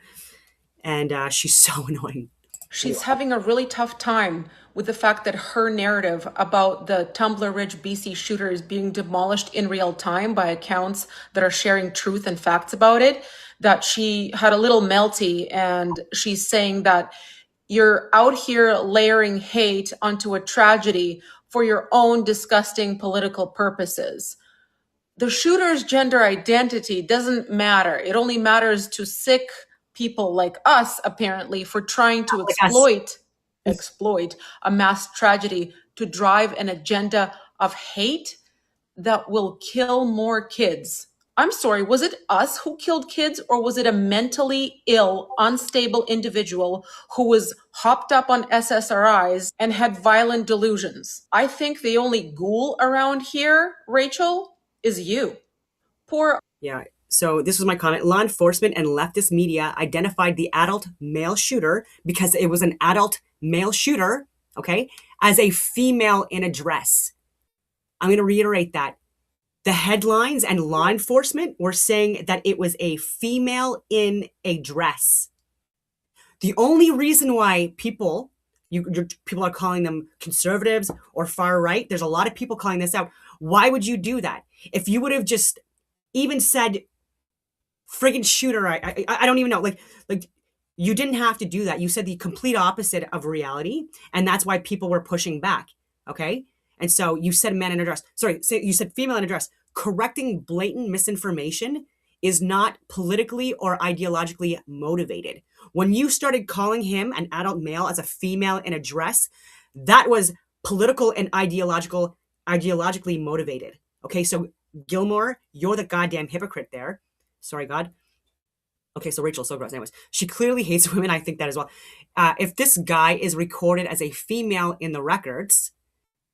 Speaker 1: And she's so annoying.
Speaker 15: She's having a really tough time with the fact that her narrative about the Tumbler Ridge, BC shooter is being demolished in real time by accounts that are sharing truth and facts about it, that she had a little melty, and she's saying that you're out here layering hate onto a tragedy for your own disgusting political purposes. The shooter's gender identity doesn't matter. It only matters to sick people like us, apparently, for trying to exploit a mass tragedy to drive an agenda of hate that will kill more kids. I'm sorry, was it us who killed kids, or was it a mentally ill, unstable individual who was hopped up on SSRIs and had violent delusions? I think the only ghoul around here, Rachel, is you. Poor.
Speaker 1: Yeah. So this was my comment. Law enforcement and leftist media identified the adult male shooter, because it was an adult male shooter, okay, as a female in a dress. I'm going to reiterate that. The headlines and law enforcement were saying that it was a female in a dress. The only reason why people are calling them conservatives or far right, there's a lot of people calling this out. Why would you do that? If you would have just even said friggin' shooter, I don't even know. Like you didn't have to do that. You said the complete opposite of reality, and that's why people were pushing back. Okay. And so you said man in a dress. Sorry, you said female in a dress. Correcting blatant misinformation is not politically or ideologically motivated. When you started calling him an adult male as a female in a dress, that was political and ideologically motivated. Okay, so Gilmore, you're the goddamn hypocrite there. Sorry, God. Okay, so Rachel's so gross. Anyways, she clearly hates women. I think that as well. If this guy is recorded as a female in the records,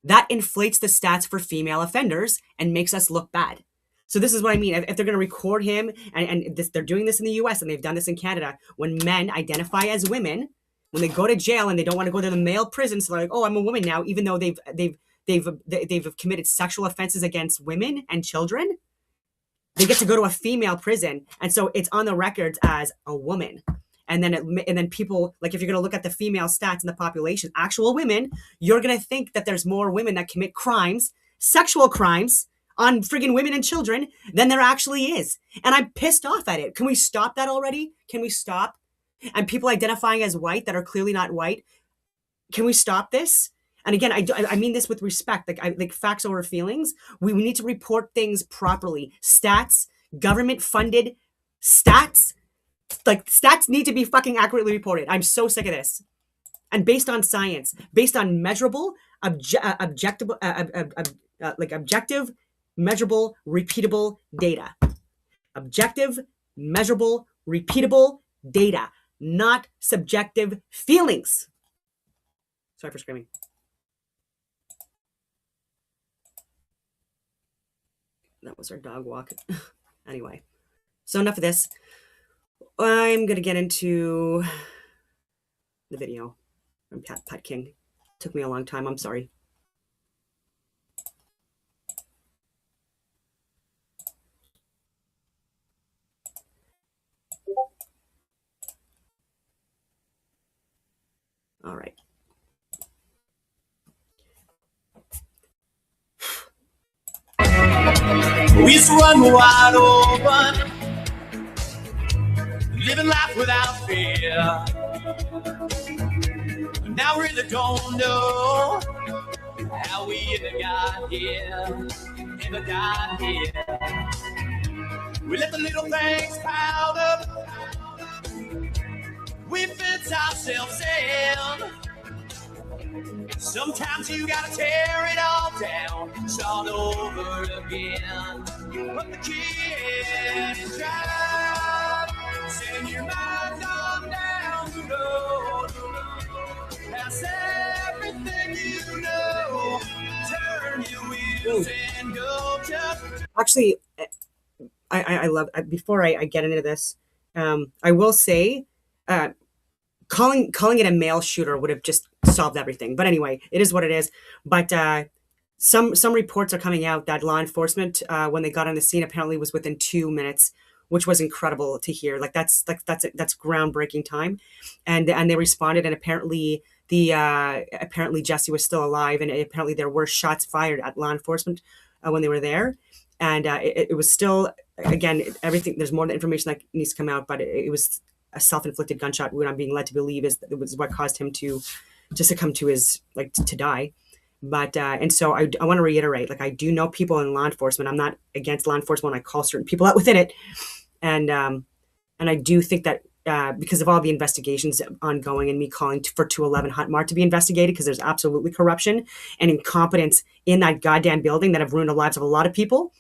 Speaker 1: that inflates the stats for female offenders and makes us look bad. So this is what I mean. If they're going to record him, and they're doing this in the US and they've done this in Canada, when men identify as women, when they go to jail and they don't want to go to the male prison, so they're like, oh, I'm a woman now, even though they've committed sexual offenses against women and children, they get to go to a female prison. And so it's on the records as a woman. And then people, like, if you're going to look at the female stats in the population, actual women, you're going to think that there's more women that commit crimes, sexual crimes on friggin' women and children than there actually is. And I'm pissed off at it. Can we stop that already? Can we stop? And people identifying as white that are clearly not white, can we stop this? And again, I mean this with respect, like facts over feelings. We need to report things properly. Stats, government funded stats, like stats need to be fucking accurately reported. I'm so sick of this. And based on science, based on measurable, objective, measurable, repeatable data. Objective, measurable, repeatable data, not subjective feelings. Sorry for screaming. That was our dog walk. Anyway, so enough of this. I'm going to get into the video from Pat King. Took me a long time. I'm sorry. All right.
Speaker 16: We used to run wide open, living life without fear. Now we really don't know how we ever got here, We let the little things pile up, we fence ourselves in. Sometimes you gotta tear it all down, start over again. Put the key in and drive, send your mind on down the road. Pass everything you know, turn your wheels and go to.
Speaker 1: Actually, I love, before I get into this, I will say, calling it a male shooter would have just solved everything. But anyway, it is what it is. But some reports are coming out that law enforcement, when they got on the scene, apparently was within 2 minutes, which was incredible to hear. Like that's groundbreaking time, and they responded, and apparently apparently Jesse was still alive, and apparently there were shots fired at law enforcement when they were there, and it was still, again, everything. There's more information that needs to come out, but it was a self-inflicted gunshot wound. I'm being led to believe it was what caused him to succumb to his, like, to die. But and so I want to reiterate, like, I do know people in law enforcement. I'm not against law enforcement when I call certain people out within it, and I do think that because of all the investigations ongoing and me calling for 211 Hunt Mart to be investigated, because there's absolutely corruption and incompetence in that goddamn building that have ruined the lives of a lot of people,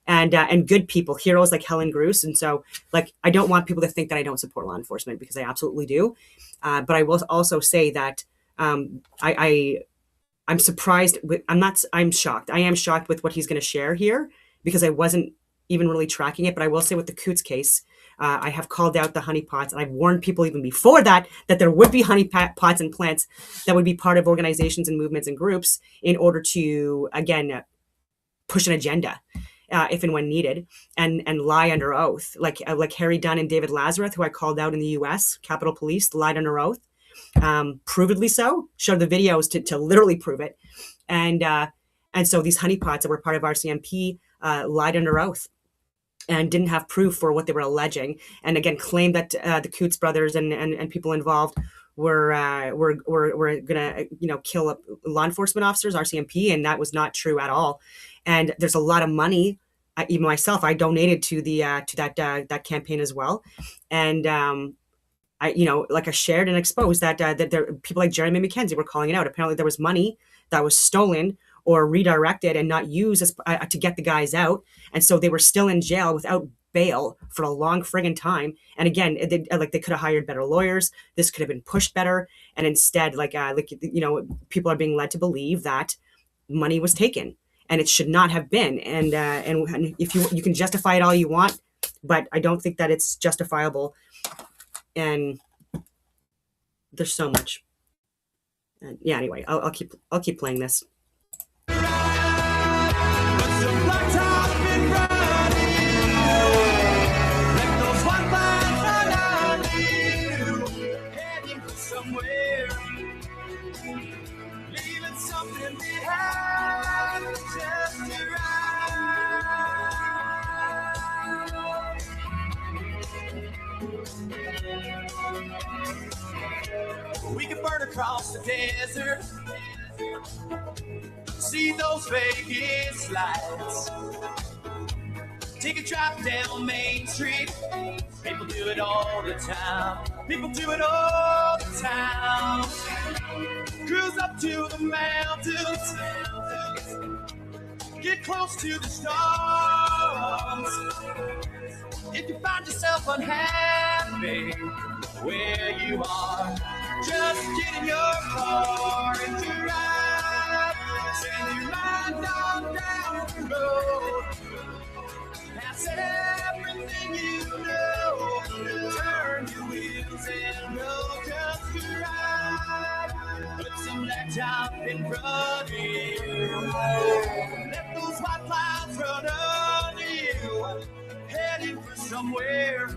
Speaker 1: and good people, heroes like Helen Bruce. And so, like, I don't want people to think that I don't support law enforcement, because I absolutely do. But I will also say that I'm surprised with, I'm shocked. I am shocked with what he's going to share here, because I wasn't even really tracking it. But I will say with the Coots case, I have called out the honeypots, and I've warned people even before that there would be honeypots and plants that would be part of organizations and movements and groups in order to, again, push an agenda. If and when needed, and lie under oath, like Harry Dunn and David Lazarus, who I called out in the U.S. Capitol Police, lied under oath, provedly so. Showed the videos to literally prove it, and so these honeypots that were part of RCMP lied under oath and didn't have proof for what they were alleging, and again claimed that the Coots brothers and people involved were gonna, kill law enforcement officers, RCMP, and that was not true at all. And there's a lot of money. Even myself, I donated to the to that campaign as well, and I shared and exposed that there, people like Jeremy McKenzie were calling it out. Apparently, there was money that was stolen or redirected and not used to get the guys out, and so they were still in jail without bail for a long friggin' time. And again, they could have hired better lawyers. This could have been pushed better, and instead, people are being led to believe that money was taken, and it should not have been. And if you can justify it all you want, but I don't think that it's justifiable. And there's so much. And yeah. Anyway, I'll keep playing this.
Speaker 16: We can burn across the desert, see those Vegas lights, take a drive down Main Street. People do it all the time. People do it all the time. Cruise up to the mountains, get close to the stars. If you find yourself unhappy where you are, just get in your car and drive. Send your mind on down the road. Pass everything you know. Turn your wheels and go. Just drive. Put some blacktop in front of you. Let those white clouds run under you. Heading for somewhere,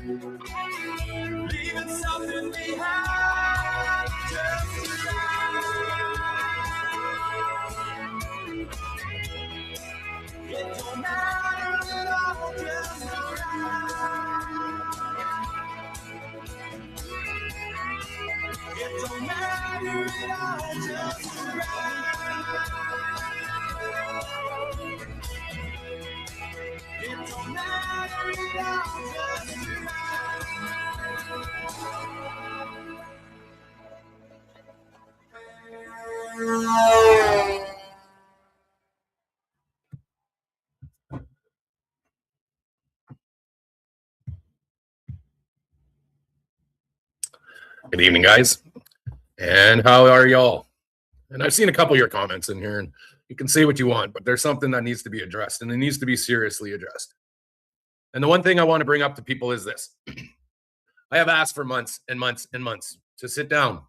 Speaker 16: leaving something behind. Just ride. It don't matter at all, just ride. It don't matter at all, just ride. It don't matter at all, just ride.
Speaker 17: Good evening, guys. And how are y'all? And I've seen a couple of your comments in here, and you can say what you want, but there's something that needs to be addressed, and it needs to be seriously addressed. And the one thing I want to bring up to people is this. I have asked for months and months and months to sit down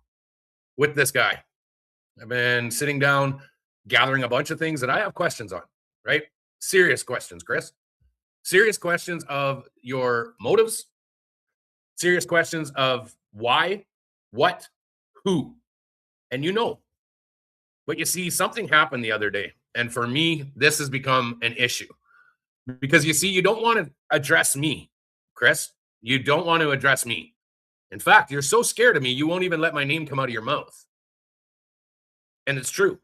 Speaker 17: with this guy. I've been sitting down, gathering a bunch of things that I have questions on, right? Serious questions, Chris. Serious questions of your motives, serious questions of why, what, who, and you know. But you see, something happened the other day. And for me, this has become an issue because you see, you don't want to address me, Chris. You don't want to address me. In fact, you're so scared of me, you won't even let my name come out of your mouth. And it's true.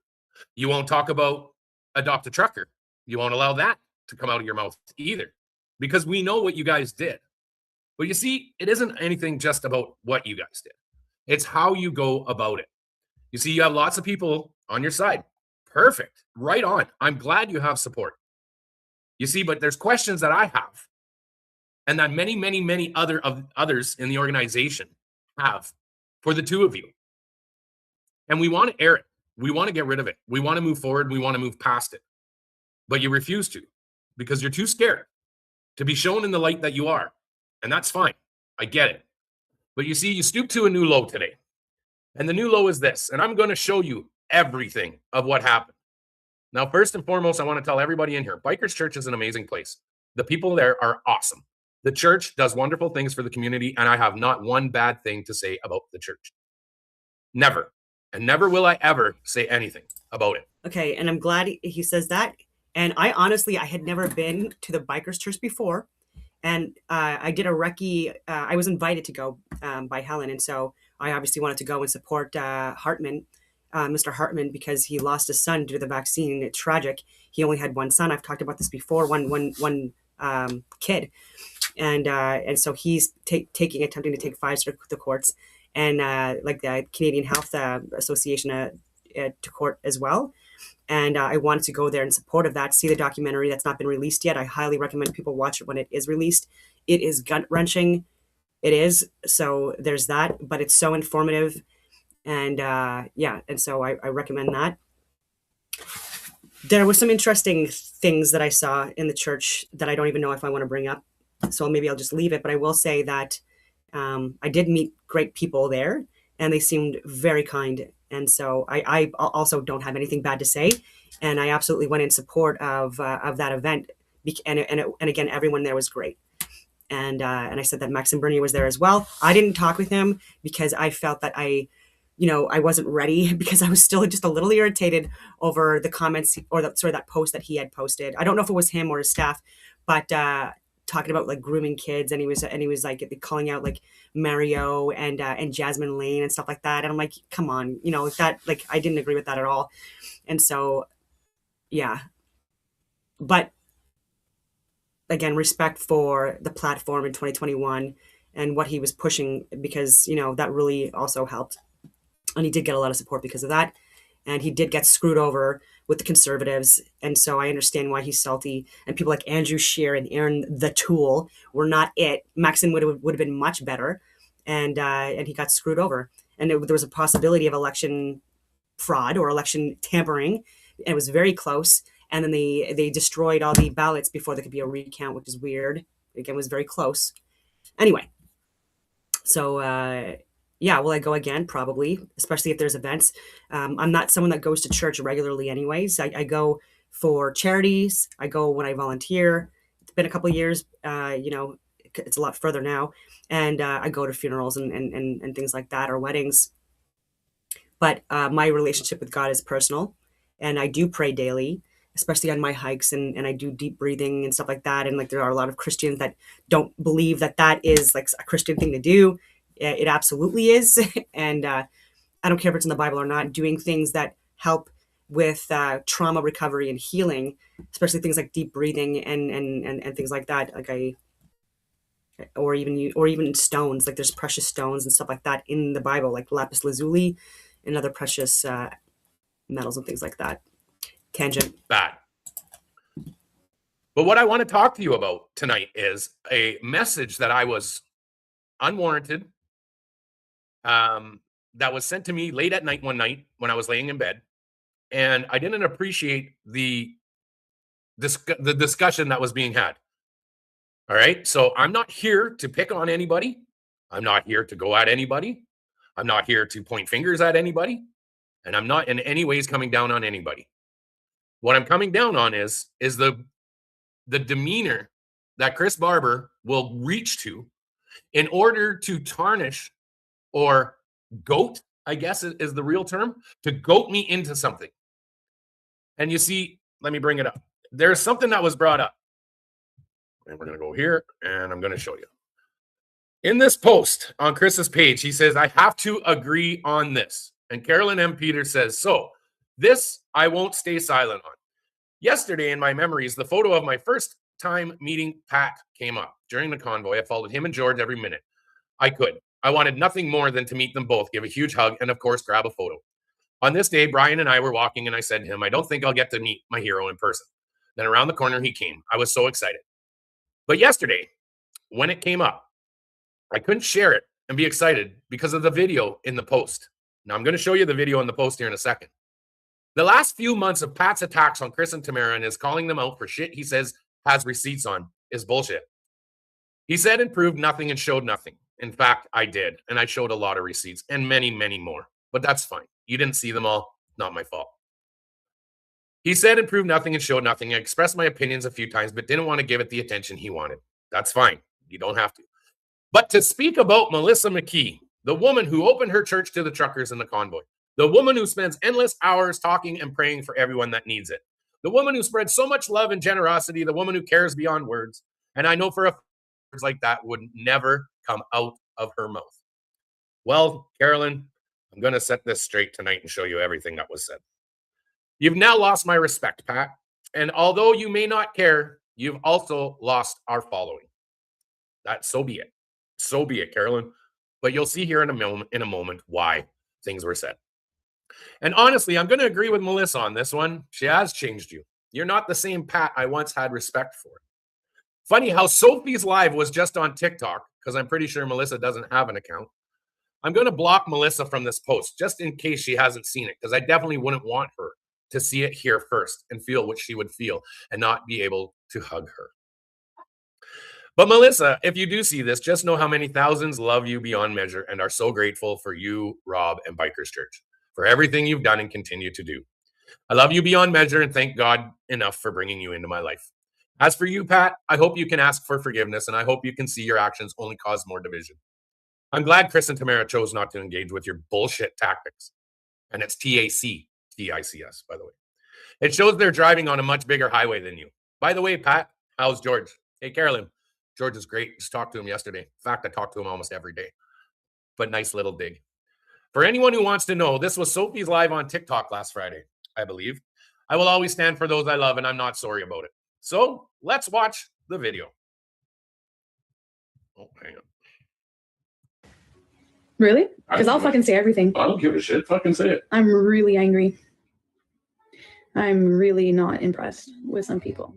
Speaker 17: You won't talk about Adopt a Trucker. You won't allow that to come out of your mouth either because we know what you guys did. But you see, it isn't anything just about what you guys did. It's how you go about it. You see, you have lots of people on your side. Perfect. Right on. I'm glad you have support. You see, but there's questions that I have and that many, many, many others in the organization have for the two of you. And we want to air it. We want to get rid of it. We want to move forward. We want to move past it. But you refuse to because you're too scared to be shown in the light that you are. And that's fine. I get it. But you see, you stoop to a new low today. And the new low is this. And I'm going to show you everything of what happened. Now, first and foremost, I want to tell everybody in here, Bikers Church is an amazing place. The people there are awesome. The church does wonderful things for the community, and I have not one bad thing to say about the church. Never. And never will I ever say anything about it.
Speaker 1: Okay, and I'm glad he says that. And I honestly had never been to the Bikers Church before. And I did a recce. I was invited to go by Helen. And so I obviously wanted to go and support Hartman, Mr. Hartman, because he lost his son due to the vaccine. It's tragic. He only had one son. I've talked about this before, one kid. And so he's attempting to take Pfizer to the courts and like the Canadian Health Association to court as well. And I wanted to go there in support of that, see the documentary that's not been released yet. I highly recommend people watch it when it is released. It is gut-wrenching. It is. So there's that, but it's so informative. And and so I recommend that. There were some interesting things that I saw in the church that I don't even know if I want to bring up. So maybe I'll just leave it. But I will say that I did meet great people there, and they seemed very kind. And so I also don't have anything bad to say. And I absolutely went in support of that event. And again, everyone there was great. And I said that Maxim Bernier was there as well. I didn't talk with him because I felt that I wasn't ready because I was still just a little irritated over the comments or that post that he had posted. I don't know if it was him or his staff, but talking about like grooming kids, and he was like calling out like Mario and Jasmine Lane and stuff like that. And I'm like, come on, that, like, I didn't agree with that at all. And so, yeah, but again, respect for the platform in 2021 and what he was pushing, because that really also helped. And he did get a lot of support because of that. And he did get screwed over with the Conservatives. And so I understand why he's salty. And people like Andrew Scheer and Aaron the Tool were not it. Maxim would have been much better. And he got screwed over. And there was a possibility of election fraud or election tampering. And it was very close. And then they destroyed all the ballots before there could be a recount, which is weird. Again, it was very close. Anyway, so yeah, will I go again? Probably, especially if there's events. I'm not someone that goes to church regularly anyways. I go for charities. I go when I volunteer. It's been a couple of years, it's a lot further now. And I go to funerals and things like that, or weddings. But my relationship with God is personal. And I do pray daily, especially on my hikes, and I do deep breathing and stuff like that. And like, there are a lot of Christians that don't believe that is like a Christian thing to do. It absolutely is. And I don't care if it's in the Bible or not, doing things that help with trauma recovery and healing, especially things like deep breathing and things like that. Like or even stones, like there's precious stones and stuff like that in the Bible, like lapis lazuli and other precious metals and things like that. Tangent.
Speaker 17: Bad. But what I want to talk to you about tonight is a message that I was unwarranted, that was sent to me late at night one night when I was laying in bed, and I didn't appreciate the discussion that was being had. All right, so I'm not here to pick on anybody. I'm not here to go at anybody. I'm not here to point fingers at anybody, and I'm not in any ways coming down on anybody. What I'm coming down on is the demeanor that Chris Barber will reach to in order to tarnish or goat, I guess is the real term, to goat me into something. And you see, let me bring it up. There's something that was brought up. And we're going to go here, and I'm going to show you. In this post on Chris's page, he says, I have to agree on this. And Carolyn M. Peters says, so this I won't stay silent on. Yesterday, in my memories, the photo of my first time meeting Pat came up. During the convoy, I followed him and George every minute I could. I wanted nothing more than to meet them both, give a huge hug, and of course, grab a photo. On this day, Brian and I were walking, and I said to him, I don't think I'll get to meet my hero in person. Then around the corner, he came. I was so excited. But yesterday, when it came up, I couldn't share it and be excited because of the video in the post. Now, I'm going to show you the video in the post here in a second. The last few months of Pat's attacks on Chris and Tamara and his calling them out for shit he says has receipts on is bullshit. He said and proved nothing and showed nothing. In fact, I did, and I showed a lot of receipts and many, many more. But that's fine. You didn't see them all. Not my fault. He said and proved nothing and showed nothing. I expressed my opinions a few times, but didn't want to give it the attention he wanted. That's fine. You don't have to. But to speak about Melissa McKee, the woman who opened her church to the truckers in the convoy, the woman who spends endless hours talking and praying for everyone that needs it, the woman who spreads so much love and generosity, the woman who cares beyond words, and I know for a fact words like that would never come out of her mouth. Well, Carolyn, I'm going to set this straight tonight and show you everything that was said. You've now lost my respect, Pat, and although you may not care, you've also lost our following. That so be it. So be it, Carolyn. But you'll see here in a moment why things were said. And honestly, I'm going to agree with Melissa on this one. She has changed you. You're not the same Pat I once had respect for. Funny how Sophie's live was just on TikTok, because I'm pretty sure Melissa doesn't have an account. I'm going to block Melissa from this post, just in case she hasn't seen it, because I definitely wouldn't want her to see it here first and feel what she would feel and not be able to hug her. But Melissa, if you do see this, just know how many thousands love you beyond measure and are so grateful for you, Rob, and Bikers Church for everything you've done and continue to do. I love you beyond measure and thank God enough for bringing you into my life. As for you, Pat, I hope you can ask for forgiveness and I hope you can see your actions only cause more division. I'm glad Chris and Tamara chose not to engage with your bullshit tactics. And it's TACTICS, by the way. It shows they're driving on a much bigger highway than you. By the way, Pat, how's George? Hey, Carolyn. George is great. Just talked to him yesterday. In fact, I talk to him almost every day. But nice little dig. For anyone who wants to know, this was Sophie's live on TikTok last Friday, I believe. I will always stand for those I love, and I'm not sorry about it. So let's watch the video. Oh, hang on.
Speaker 18: Really? Because I'll fucking say everything.
Speaker 17: I don't give a shit. Fucking say it.
Speaker 18: I'm really angry. I'm really not impressed with some people.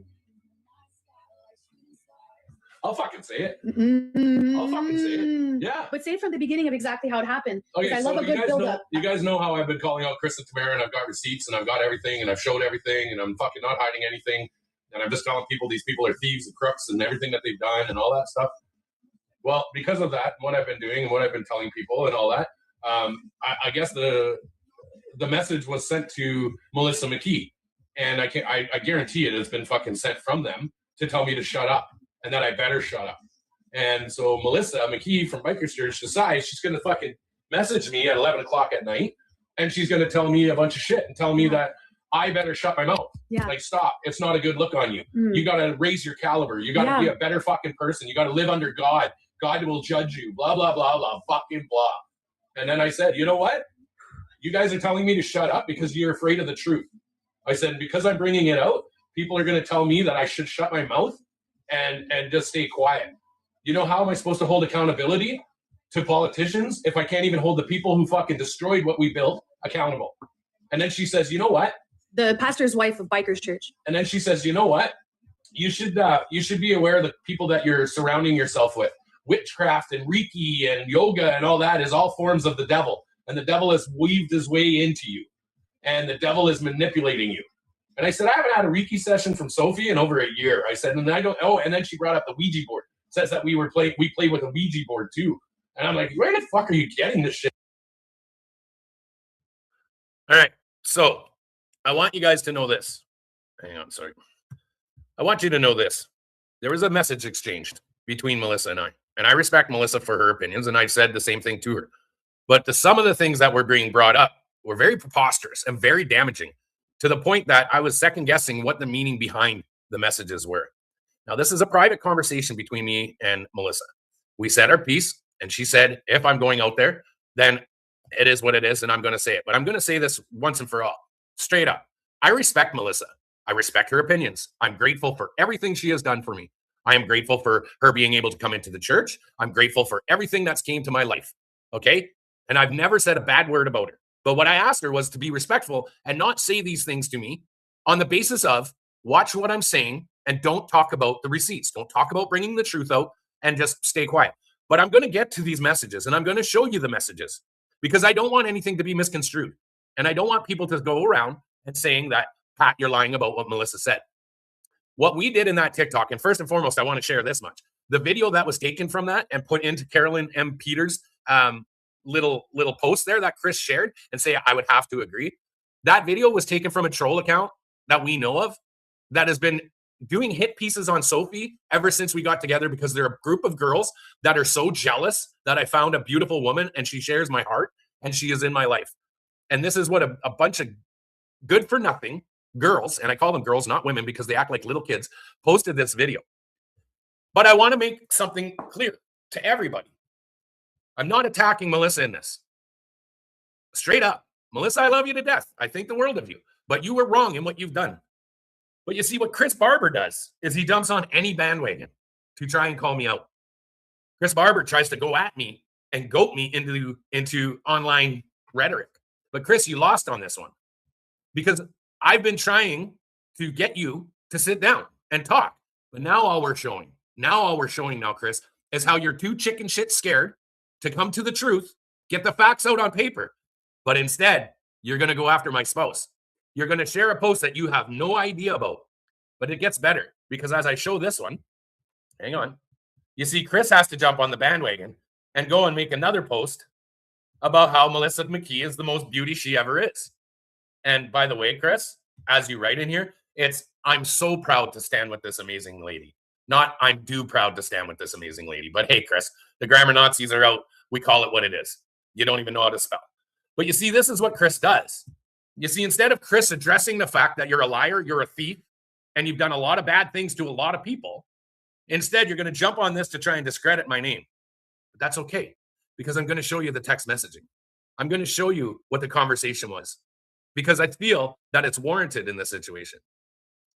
Speaker 17: I'll fucking say it.
Speaker 18: Mm-hmm.
Speaker 17: I'll fucking say it. Yeah.
Speaker 18: But say it from the beginning of exactly how it happened.
Speaker 17: Okay,
Speaker 18: I
Speaker 17: so
Speaker 18: love a good build-up.
Speaker 17: You guys know how I've been calling out Chris and Tamara, and I've got receipts, and I've got everything, and I've showed everything, and I'm fucking not hiding anything. And I'm just telling people these people are thieves and crooks and everything that they've done and all that stuff. Well, because of that, what I've been doing and what I've been telling people and all that, I guess the message was sent to Melissa McKee. And I guarantee it has been fucking sent from them to tell me to shut up and that I better shut up. And so Melissa McKee from Bikers Church decides she's going to fucking message me at 11 o'clock at night and she's going to tell me a bunch of shit and tell me that I better shut my mouth.
Speaker 18: Yeah.
Speaker 17: Like, stop. It's not a good look on you. You got to raise your caliber. You got to be a better fucking person. You got to live under God. God will judge you. Blah, blah, blah, blah, fucking blah. And then I said, you know what? You guys are telling me to shut up because you're afraid of the truth. I said, because I'm bringing it out, people are going to tell me that I should shut my mouth and just stay quiet. You know, how am I supposed to hold accountability to politicians if I can't even hold the people who fucking destroyed what we built accountable? And then she says, you know what?
Speaker 18: The pastor's wife of Bikers Church.
Speaker 17: And then she says, you know what? You should be aware of the people that you're surrounding yourself with. Witchcraft and Reiki and yoga and all that is all forms of the devil. And the devil has weaved his way into you. And the devil is manipulating you. And I said, I haven't had a Reiki session from Sophie in over a year. I said, and I don't, and then she brought up the Ouija board. Says that we play with a Ouija board too. And I'm like, where the fuck are you getting this shit? All right. So I want you guys to know this. Hang on, sorry. I want you to know this. There was a message exchanged between Melissa and I respect Melissa for her opinions, and I said the same thing to her. But some of the things that were being brought up were very preposterous and very damaging, to the point that I was second guessing what the meaning behind the messages were. Now, this is a private conversation between me and Melissa. We said our piece, and she said, if I'm going out there, then it is what it is, and I'm going to say it. But I'm going to say this once and for all, straight up. I respect Melissa. I respect her opinions. I'm grateful for everything she has done for me. I am grateful for her being able to come into the church. I'm grateful for everything that's came to my life. Okay? And I've never said a bad word about her. But what I asked her was to be respectful and not say these things to me on the basis of watch what I'm saying and don't talk about the receipts. Don't talk about bringing the truth out and just stay quiet. But I'm going to get to these messages and I'm going to show you the messages because I don't want anything to be misconstrued. And I don't want people to go around and saying that, Pat, you're lying about what Melissa said. What we did in that TikTok, and first and foremost, I want to share this much. The video that was taken from that and put into Carolyn M. Peters' little post there that Chris shared and say, I would have to agree. That video was taken from a troll account that we know of that has been doing hit pieces on Sophie ever since we got together because they're a group of girls that are so jealous that I found a beautiful woman and she shares my heart and she is in my life. And this is what a bunch of good for nothing girls, and I call them girls, not women, because they act like little kids, posted this video. But I want to make something clear to everybody. I'm not attacking Melissa in this. Straight up. Melissa, I love you to death. I think the world of you. But you were wrong in what you've done. But you see, what Chris Barber does is he jumps on any bandwagon to try and call me out. Chris Barber tries to go at me and goat me into online rhetoric. But Chris, you lost on this one. Because I've been trying to get you to sit down and talk. But now all we're showing now, Chris, is how you're too chicken shit scared to come to the truth, get the facts out on paper. But instead, you're going to go after my spouse. You're going to share a post that you have no idea about. But it gets better because as I show this one, hang on, you see Chris has to jump on the bandwagon and go and make another post about how Melissa McKee is the most beauty she ever is. And by the way, Chris, as you write in here, it's I'm so proud to stand with this amazing lady. Not I'm too proud to stand with this amazing lady. But hey, Chris, the grammar Nazis are out. We call it what it is. You don't even know how to spell. But you see, this is what Chris does. You see, instead of Chris addressing the fact that you're a liar, you're a thief, and you've done a lot of bad things to a lot of people, instead, you're going to jump on this to try and discredit my name. But that's okay, because I'm going to show you the text messaging. I'm going to show you what the conversation was, because I feel that it's warranted in this situation.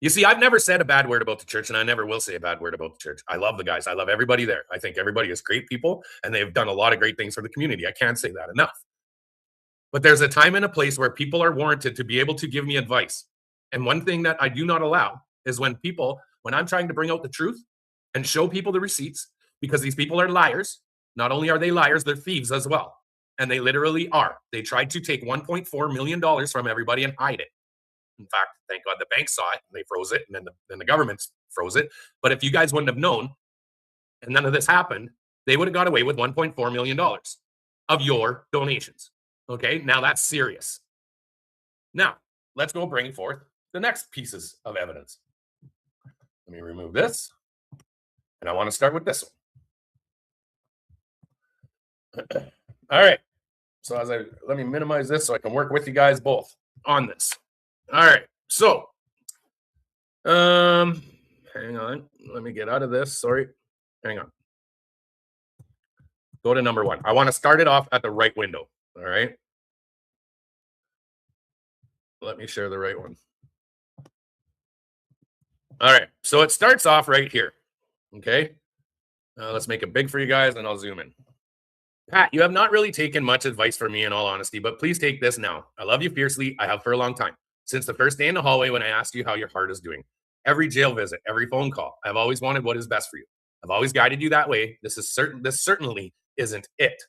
Speaker 17: You see, I've never said a bad word about the church, and I never will say a bad word about the church. I love the guys. I love everybody there. I think everybody is great people, and they've done a lot of great things for the community. I can't say that enough. But there's a time and a place where people are warranted to be able to give me advice. And one thing that I do not allow is when I'm trying to bring out the truth and show people the receipts, because these people are liars. Not only are they liars, they're thieves as well. And they literally are. They tried to take $1.4 million from everybody and hide it. In fact, thank God the bank saw it and they froze it, and then the government froze it. But if you guys wouldn't have known and none of this happened, they would have got away with $1.4 million of your donations. Okay, now that's serious. Now, let's go bring forth the next pieces of evidence. Let me remove this. And I want to start with this one. All right. So let me minimize this so I can work with you guys both on this. All right. So, hang on. Let me get out of this. Sorry. Hang on. Go to number 1. I want to start it off at the right window. All right. Let me share the right one. All right. So it starts off right here. Okay. Let's make it big for you guys and I'll zoom in. Pat, you have not really taken much advice from me in all honesty, but please take this now. I love you fiercely. I have for a long time. Since the first day in the hallway when I asked you how your heart is doing. Every jail visit, every phone call, I've always wanted what is best for you. I've always guided you that way. This certainly isn't it.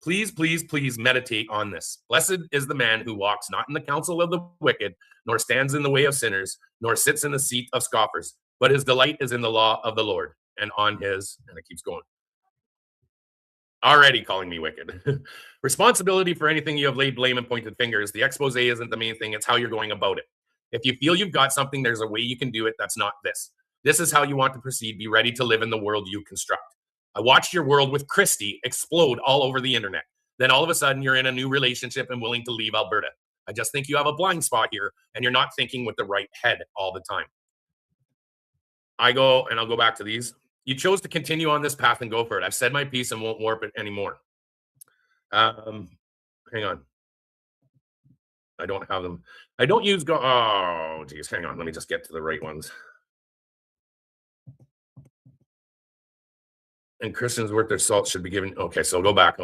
Speaker 17: Please, please, please meditate on this. Blessed is the man who walks not in the counsel of the wicked, nor stands in the way of sinners, nor sits in the seat of scoffers, but his delight is in the law of the Lord, and it keeps going. Already calling me wicked. Responsibility for anything you have laid blame and pointed fingers. The expose isn't the main thing. It's how you're going about it. If you feel you've got something, there's a way you can do it that's not this. This is how you want to proceed. Be ready to live in the world you construct. I watched your world with Christy explode all over the internet. Then all of a sudden, you're in a new relationship and willing to leave Alberta. I just think you have a blind spot here, and you're not thinking with the right head all the time. I'll go back to these. You chose to continue on this path and go for it. I've said my piece and won't warp it anymore. Hang on. I don't have them. I don't use oh, geez, hang on. Let me just get to the right ones. And Christians worth their salt should be given. Okay, so I'll go back.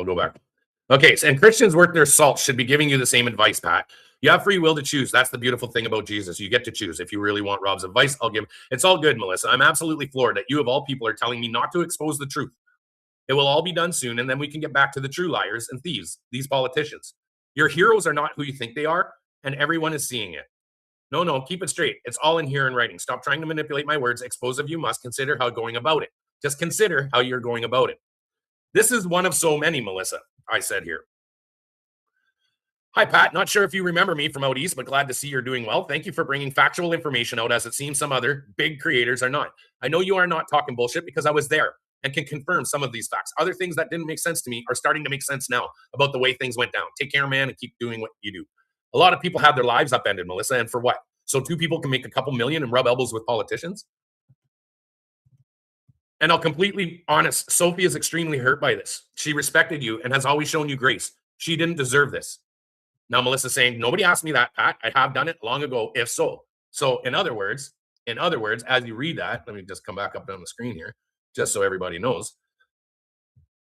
Speaker 17: Okay, so, and Christians worth their salt should be giving you the same advice, Pat. You have free will to choose. That's the beautiful thing about Jesus. You get to choose. If you really want Rob's advice, I'll give. It's all good, Melissa. I'm absolutely floored that you, of all people, are telling me not to expose the truth. It will all be done soon, and then we can get back to the true liars and thieves, these politicians. Your heroes are not who you think they are, and everyone is seeing it. No, keep it straight. It's all in here in writing. Stop trying to manipulate my words. Expose if you must. Consider how going about it. Just consider how you're going about it. This is one of so many, Melissa, I said here. Hi, Pat. Not sure if you remember me from out east, but glad to see you're doing well. Thank you for bringing factual information out, as it seems some other big creators are not. I know you are not talking bullshit because I was there and can confirm some of these facts. Other things that didn't make sense to me are starting to make sense now about the way things went down. Take care, man, and keep doing what you do. A lot of people have their lives upended, Melissa, and for what? So 2 people can make a couple million and rub elbows with politicians? And I'll completely honest, Sophie is extremely hurt by this. She respected you and has always shown you grace. She didn't deserve this. Now, Melissa's saying, nobody asked me that, Pat. I have done it long ago, if so. So in other words, as you read that, let me just come back up on the screen here, just so everybody knows.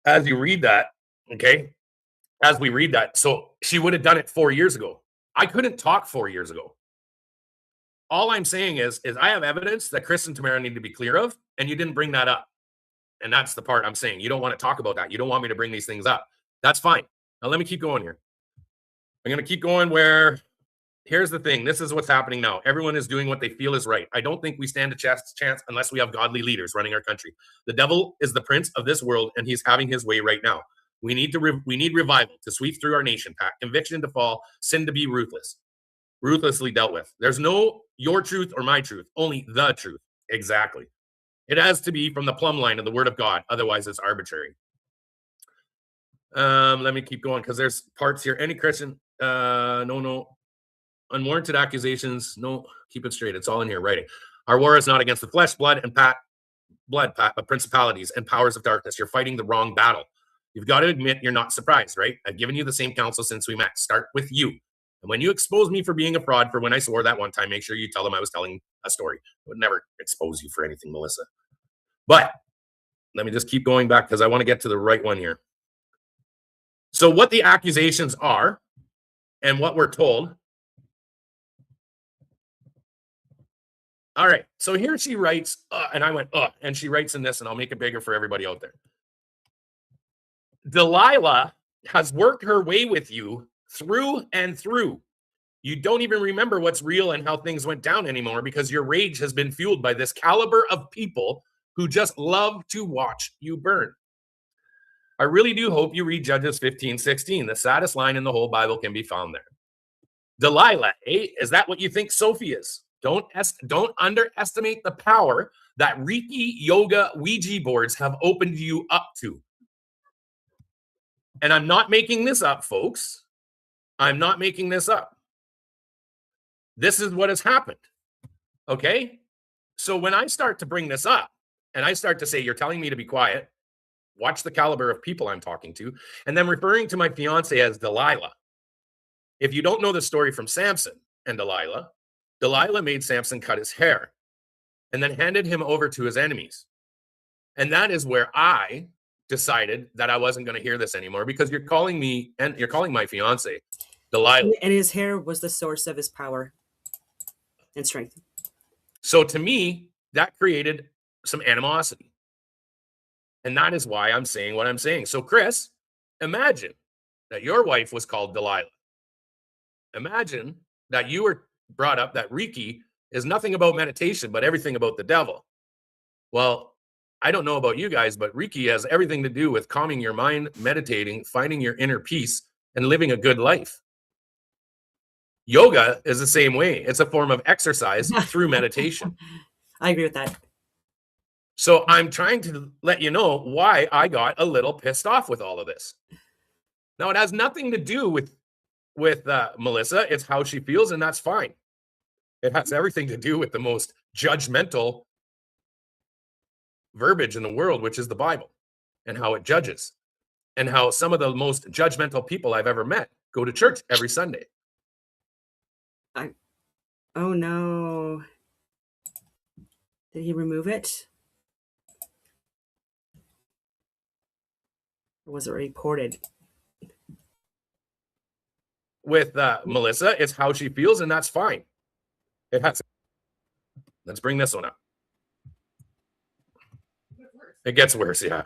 Speaker 17: As you read that, okay, as we read that, so she would have done it 4 years ago. I couldn't talk 4 years ago. All I'm saying is I have evidence that Chris and Tamara need to be clear of, and you didn't bring that up. And that's the part I'm saying. You don't want to talk about that. You don't want me to bring these things up. That's fine. Now, let me keep going here. I'm going to keep going where, here's the thing. This is what's happening now. Everyone is doing what they feel is right. I don't think we stand a chance unless we have godly leaders running our country. The devil is the prince of this world, and he's having his way right now. We need revival to sweep through our nation, Pat. Conviction to fall, sin to be ruthlessly dealt with. There's no your truth or my truth, only the truth. Exactly. It has to be from the plumb line of the word of God. Otherwise, it's arbitrary. Let me keep going because there's parts here. Any Christian, no. Unwarranted accusations, no. Keep it straight. It's all in here, writing. Our war is not against the flesh, blood, Pat, but principalities and powers of darkness. You're fighting the wrong battle. You've got to admit you're not surprised, right? I've given you the same counsel since we met. Start with you. And when you expose me for being a fraud for when I swore that one time, make sure you tell them I was telling a story. I would never expose you for anything, Melissa. But let me just keep going back because I want to get to the right one here. So what the accusations are and what we're told. All right. So here she writes, and I went, and she writes in this, and I'll make it bigger for everybody out there. Delilah has worked her way with you through and through. You don't even remember what's real and how things went down anymore because your rage has been fueled by this caliber of people who just love to watch you burn. I really do hope you read Judges 15:16. The saddest line in the whole Bible can be found there. Delilah, is that what you think Sophie is? Don't underestimate the power that Reiki, yoga, Ouija boards have opened you up to. And I'm not making this up, folks. I'm not making this up. This is what has happened. Okay? So when I start to bring this up and I start to say, you're telling me to be quiet, watch the caliber of people I'm talking to, and then referring to my fiance as Delilah. If you don't know the story from Samson and Delilah made Samson cut his hair and then handed him over to his enemies. And that is where I decided that I wasn't going to hear this anymore because you're calling me and you're calling my fiance Delilah.
Speaker 1: And his hair was the source of his power and strength.
Speaker 17: So to me, that created some animosity. And that is why I'm saying what I'm saying. So Chris, imagine that your wife was called Delilah. Imagine that you were brought up that Reiki is nothing about meditation, but everything about the devil. Well, I don't know about you guys, but Reiki has everything to do with calming your mind, meditating, finding your inner peace, and living a good life. Yoga is the same way. It's a form of exercise through meditation.
Speaker 1: I agree with that.
Speaker 17: So I'm trying to let you know why I got a little pissed off with all of this. Now, it has nothing to do with Melissa. It's how she feels, and that's fine. It has everything to do with the most judgmental verbiage in the world, which is the Bible, and how it judges, and how some of the most judgmental people I've ever met go to church every Sunday.
Speaker 1: Oh no. Did he remove it? Or was it reported?
Speaker 17: With Melissa, it's how she feels, and that's fine. It has. Let's bring this one up. It gets worse, yeah.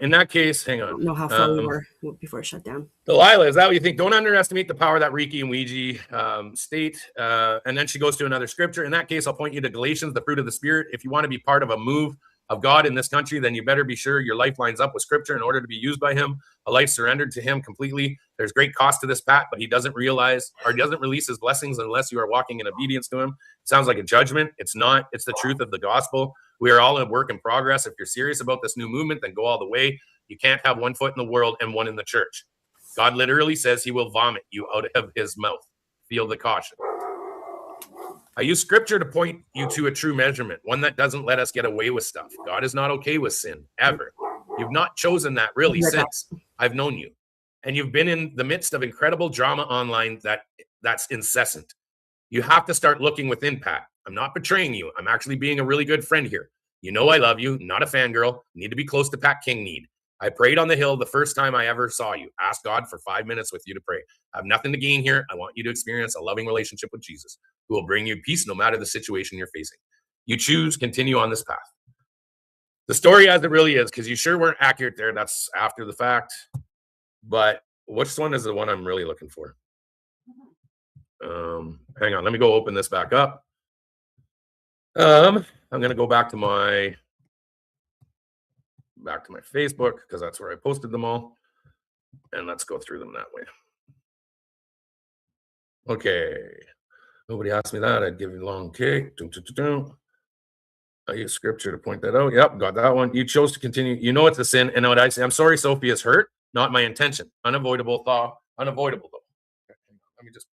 Speaker 17: In that case, hang on.
Speaker 1: I don't know how far we were before it shut down.
Speaker 17: Delilah, is that what you think? Don't underestimate the power that Reiki and Ouija state. And then she goes to another scripture. In that case, I'll point you to Galatians, the fruit of the Spirit. If you want to be part of a move of God in this country, then you better be sure your life lines up with scripture in order to be used by him, a life surrendered to him completely. There's great cost to this, Pat, but he doesn't realize or he doesn't release his blessings unless you are walking in obedience to him. It sounds like a judgment. It's not. It's the truth of the gospel. We are all a work in progress. If you're serious about this new movement, then go all the way. You can't have one foot in the world and one in the church. God literally says he will vomit you out of his mouth. Feel the caution. I use scripture to point you to a true measurement, one that doesn't let us get away with stuff. God is not okay with sin, ever. You've not chosen that really since I've known you. And you've been in the midst of incredible drama online that's incessant. You have to start looking within, Pat. I'm not betraying you. I'm actually being a really good friend here. You know I love you, not a fangirl. You need to be close to Pat King need. I prayed on the hill the first time I ever saw you. Asked God for 5 minutes with you to pray. I have nothing to gain here. I want you to experience a loving relationship with Jesus who will bring you peace no matter the situation you're facing. You choose, continue on this path. The story as it really is, because you sure weren't accurate there. That's after the fact. But which one is the one I'm really looking for? Hang on. Let me go open this back up. I'm going to go back to my Facebook because that's where I posted them all. And let's go through them that way. Okay. Nobody asked me that. I'd give you a long cake. I use scripture to point that out. Yep, got that one. You chose to continue. You know it's a sin. And what I say, I'm sorry Sophie is hurt. Not my intention. Unavoidable thought. Unavoidable though. Okay, let me just.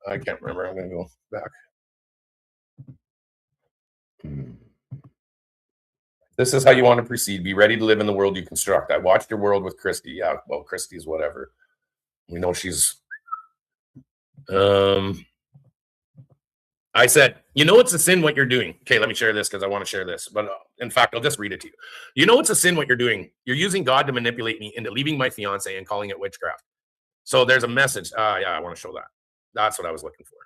Speaker 17: I can't remember. I'm going to go back. This is how you want to proceed. Be ready to live in the world you construct. I watched your world with Christy. Yeah, well, Christy's whatever. We know she's. I said, you know it's a sin what you're doing. Okay, let me share this because I want to share this. But in fact, I'll just read it to you. You know it's a sin what you're doing. You're using God to manipulate me into leaving my fiance and calling it witchcraft. So there's a message. Yeah, I want to show that. That's what I was looking for.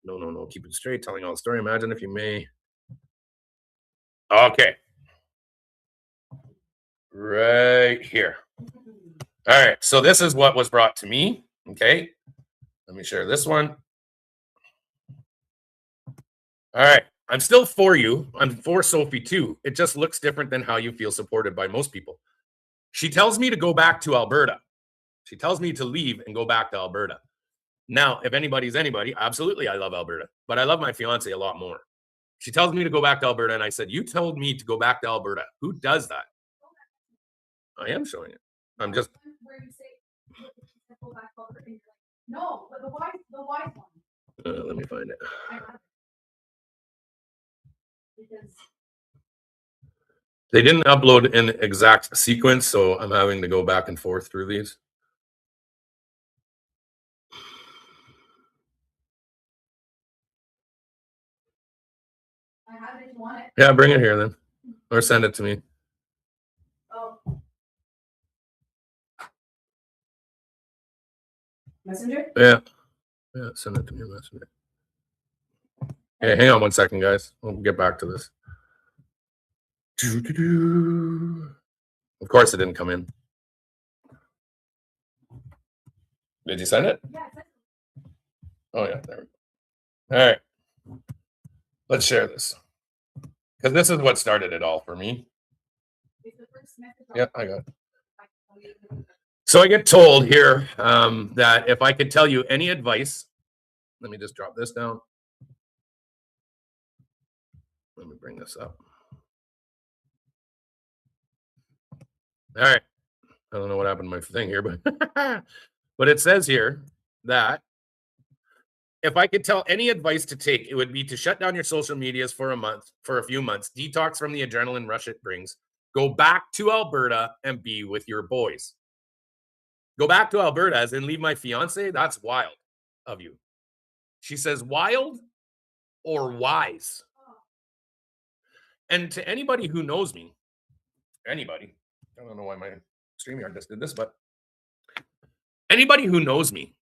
Speaker 17: No. Keep it straight. Telling all the story. Imagine if you may. Okay. Right here. All right. So this is what was brought to me. Okay. Let me share this one. All right. I'm still for you. I'm for Sophie too. It just looks different than how you feel supported by most people. She tells me to go back to Alberta. She tells me to leave and go back to Alberta. Now, if anybody's anybody, absolutely, I love Alberta, but I love my fiance a lot more. She tells me to go back to Alberta, and I said, you told me to go back to Alberta. Who does that? I am showing it. I'm just.
Speaker 19: No, but the wise one.
Speaker 17: Let me find it. They didn't upload in exact sequence, so I'm having to go back and forth through these. Yeah, bring it here then. Or send it to me.
Speaker 19: Oh. Messenger?
Speaker 17: Yeah, send it to me, Messenger. Hey, hang on 1 second, guys. We'll get back to this. Of course it didn't come in. Did you send it?
Speaker 19: Yeah.
Speaker 17: Oh, yeah, there we go. All right. Let's share this. Because this is what started it all for me. Yeah, I got it. So I get told here that if I could tell you any advice, let me just drop this down. Let me bring this up. All right. I don't know what happened to my thing here, but but it says here that if I could tell any advice to take, it would be to shut down your social medias for a few months, detox from the adrenaline rush it brings, go back to Alberta and be with your boys. Go back to Alberta as in leave my fiance? That's wild of you. She says wild or wise. And to anybody who knows me, anybody, I don't know why my StreamYard just did this, but anybody who knows me,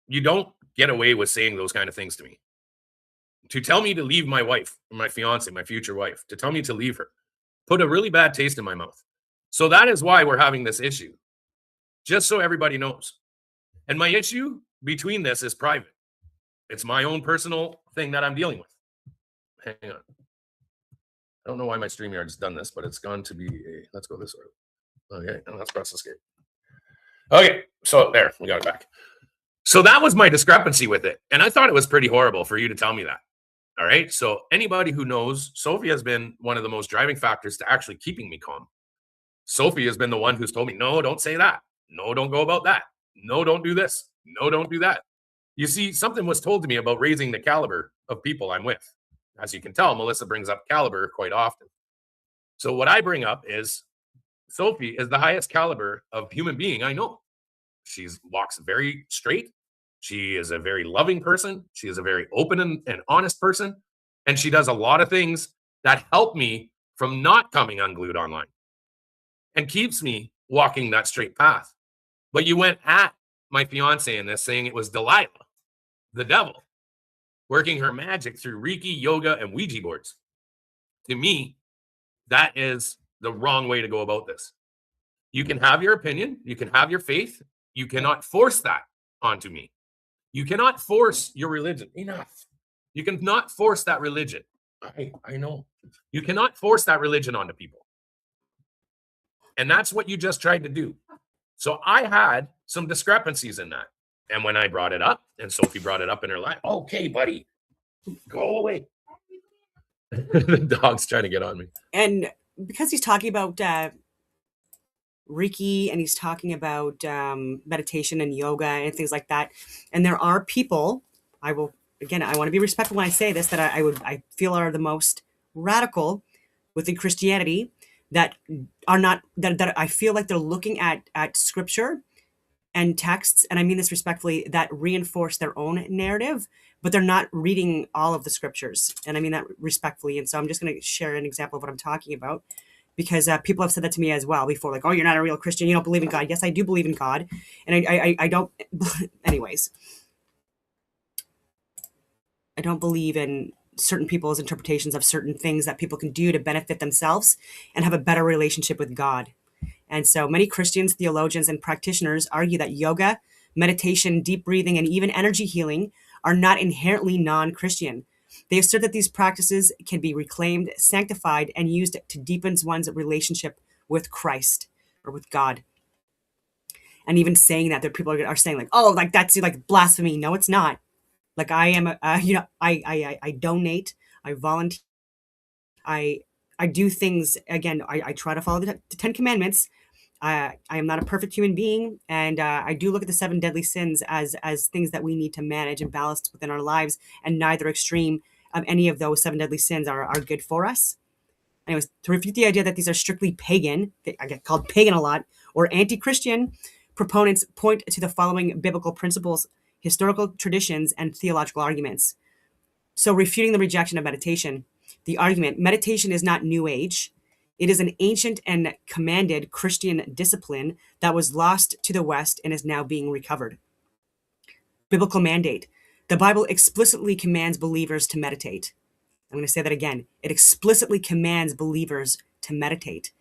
Speaker 17: you don't get away with saying those kind of things to me. To tell me to leave my wife, my fiance, my future wife, to tell me to leave her, put a really bad taste in my mouth. So that is why we're having this issue, just so everybody knows. And my issue between this is private. It's my own personal thing that I'm dealing with. Hang on. I don't know why my StreamYard's done this, but it's gone to be a, let's go this way. Okay, and let's press escape. Okay, so there, we got it back. So that was my discrepancy with it. And I thought it was pretty horrible for you to tell me that. All right. So anybody who knows, Sophie has been one of the most driving factors to actually keeping me calm. Sophie has been the one who's told me, no, don't say that. No, don't go about that. No, don't do this. No, don't do that. You see, something was told to me about raising the caliber of people I'm with. As you can tell, Melissa brings up caliber quite often. So what I bring up is Sophie is the highest caliber of human being I know. She walks very straight. She is a very loving person. She is a very open and honest person. And she does a lot of things that help me from not coming unglued online and keeps me walking that straight path. But you went at my fiance in this, saying it was Delilah, the devil, working her magic through Reiki, yoga, and Ouija boards. To me, that is the wrong way to go about this. You can have your opinion. You can have your faith. You cannot force that onto me. You cannot force your religion. Enough. You cannot force that religion. I know. You cannot force that religion onto people. And that's what you just tried to do. So I had some discrepancies in that. And when I brought it up, and Sophie brought it up in her life, okay, buddy, go away. The dog's trying to get on me.
Speaker 1: And because he's talking about Reiki and he's talking about meditation and yoga and things like that, and there are people, I want to be respectful when I say this, that I feel are the most radical within Christianity, that are not, that I feel like they're looking at scripture and texts, and I mean this respectfully, that reinforce their own narrative, but they're not reading all of the scriptures. And I mean that respectfully. And so I'm just going to share an example of what I'm talking about, because people have said that to me as well before, like, oh, you're not a real Christian, you don't believe in God. Yes, I do believe in God. And I don't, anyways, I don't believe in certain people's interpretations of certain things that people can do to benefit themselves and have a better relationship with God. And so many Christians, theologians, and practitioners argue that yoga, meditation, deep breathing, and even energy healing are not inherently non-Christian. They assert that these practices can be reclaimed, sanctified, and used to deepen one's relationship with Christ or with God. And even saying that, there people are saying like, oh, like that's like blasphemy. No, it's not. Like I am, I donate, I volunteer, I do things. Again, I try to follow the 10 Commandments. I am not a perfect human being, and I do look at the 7 deadly sins as things that we need to manage and balance within our lives, and neither extreme of any of those 7 deadly sins are good for us. Anyways, to refute the idea that these are strictly pagan, I get called pagan a lot, or anti-Christian, proponents point to the following biblical principles, historical traditions, and theological arguments. So refuting the rejection of meditation, the argument, meditation is not New Age. It is an ancient and commanded Christian discipline that was lost to the West and is now being recovered. Biblical mandate. The Bible explicitly commands believers to meditate. I'm going to say that again. It explicitly commands believers to meditate.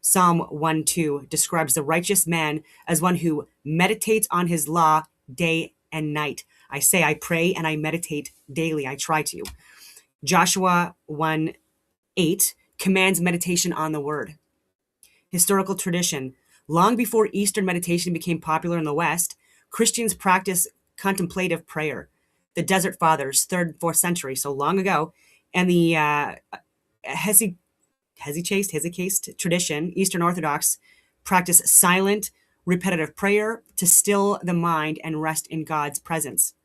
Speaker 1: Psalm 1:2 describes the righteous man as one who meditates on his law day and night. I say I pray and I meditate daily. I try to. Joshua 1:8 commands meditation on the word. Historical tradition. Long before Eastern meditation became popular in the West, Christians practiced contemplative prayer. The Desert Fathers, 3rd, 4th century, so long ago, and the Hesychast tradition, Eastern Orthodox, practice silent, repetitive prayer to still the mind and rest in God's presence.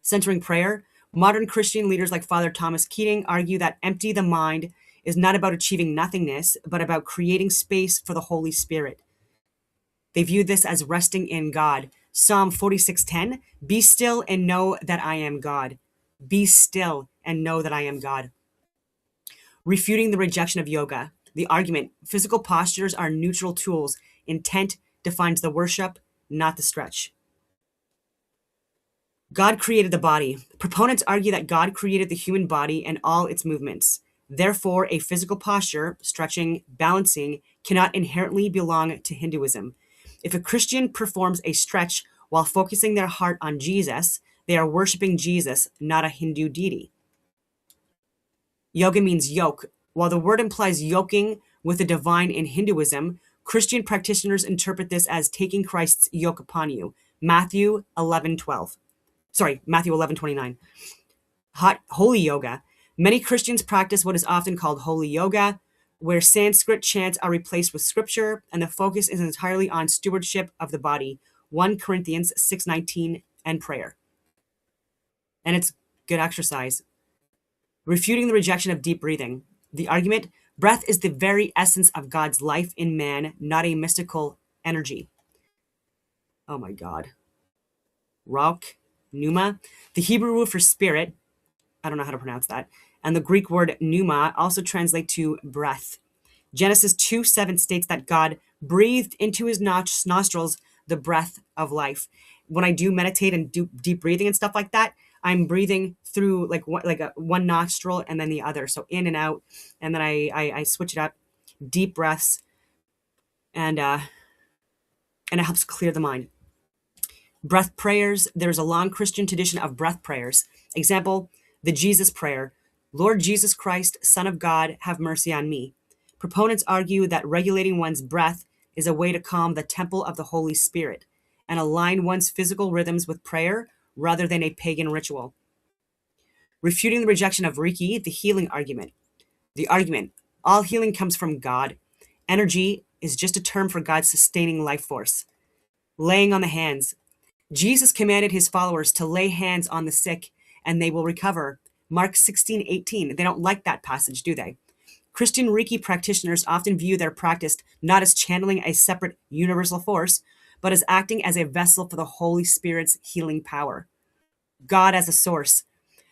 Speaker 1: Centering prayer, modern Christian leaders like Father Thomas Keating argue that empty the mind is not about achieving nothingness, but about creating space for the Holy Spirit. They view this as resting in God. Psalm 46:10, be still and know that I am God. Be still and know that I am God. Refuting the rejection of yoga. The argument, physical postures are neutral tools. Intent defines the worship, not the stretch. God created the body. Proponents argue that God created the human body and all its movements. Therefore, a physical posture, stretching, balancing, cannot inherently belong to Hinduism. If a Christian performs a stretch while focusing their heart on Jesus, they are worshiping Jesus, not a Hindu deity. Yoga means yoke. While the word implies yoking with the divine in Hinduism, Christian practitioners interpret this as taking Christ's yoke upon you. Matthew 11:12. Matthew 11:29. Holy yoga. Many Christians practice what is often called holy yoga, where Sanskrit chants are replaced with scripture, and the focus is entirely on stewardship of the body. 1 Corinthians 6:19 and prayer. And it's good exercise. Refuting the rejection of deep breathing. The argument, breath is the very essence of God's life in man, not a mystical energy. Oh my God. Rauch, pneuma. The Hebrew word for spirit, I don't know how to pronounce that, and the Greek word pneuma also translate to breath. Genesis 2:7 states that God breathed into his nostrils the breath of life. When I do meditate and do deep breathing and stuff like that, I'm breathing through like one nostril and then the other, so in and out, and then I switch it up, deep breaths, and it helps clear the mind. Breath prayers. There's a long Christian tradition of breath prayers. Example, the Jesus prayer. Lord Jesus Christ, Son of God, have mercy on me. Proponents argue that regulating one's breath is a way to calm the temple of the Holy Spirit and align one's physical rhythms with prayer rather than a pagan ritual. Refuting the rejection of Reiki, the healing argument. The argument, all healing comes from God. Energy is just a term for God's sustaining life force. Laying on the hands. Jesus commanded his followers to lay hands on the sick and they will recover. Mark 16:18. They don't like that passage, do they? Christian Reiki practitioners often view their practice not as channeling a separate universal force, but as acting as a vessel for the Holy Spirit's healing power. God as a source.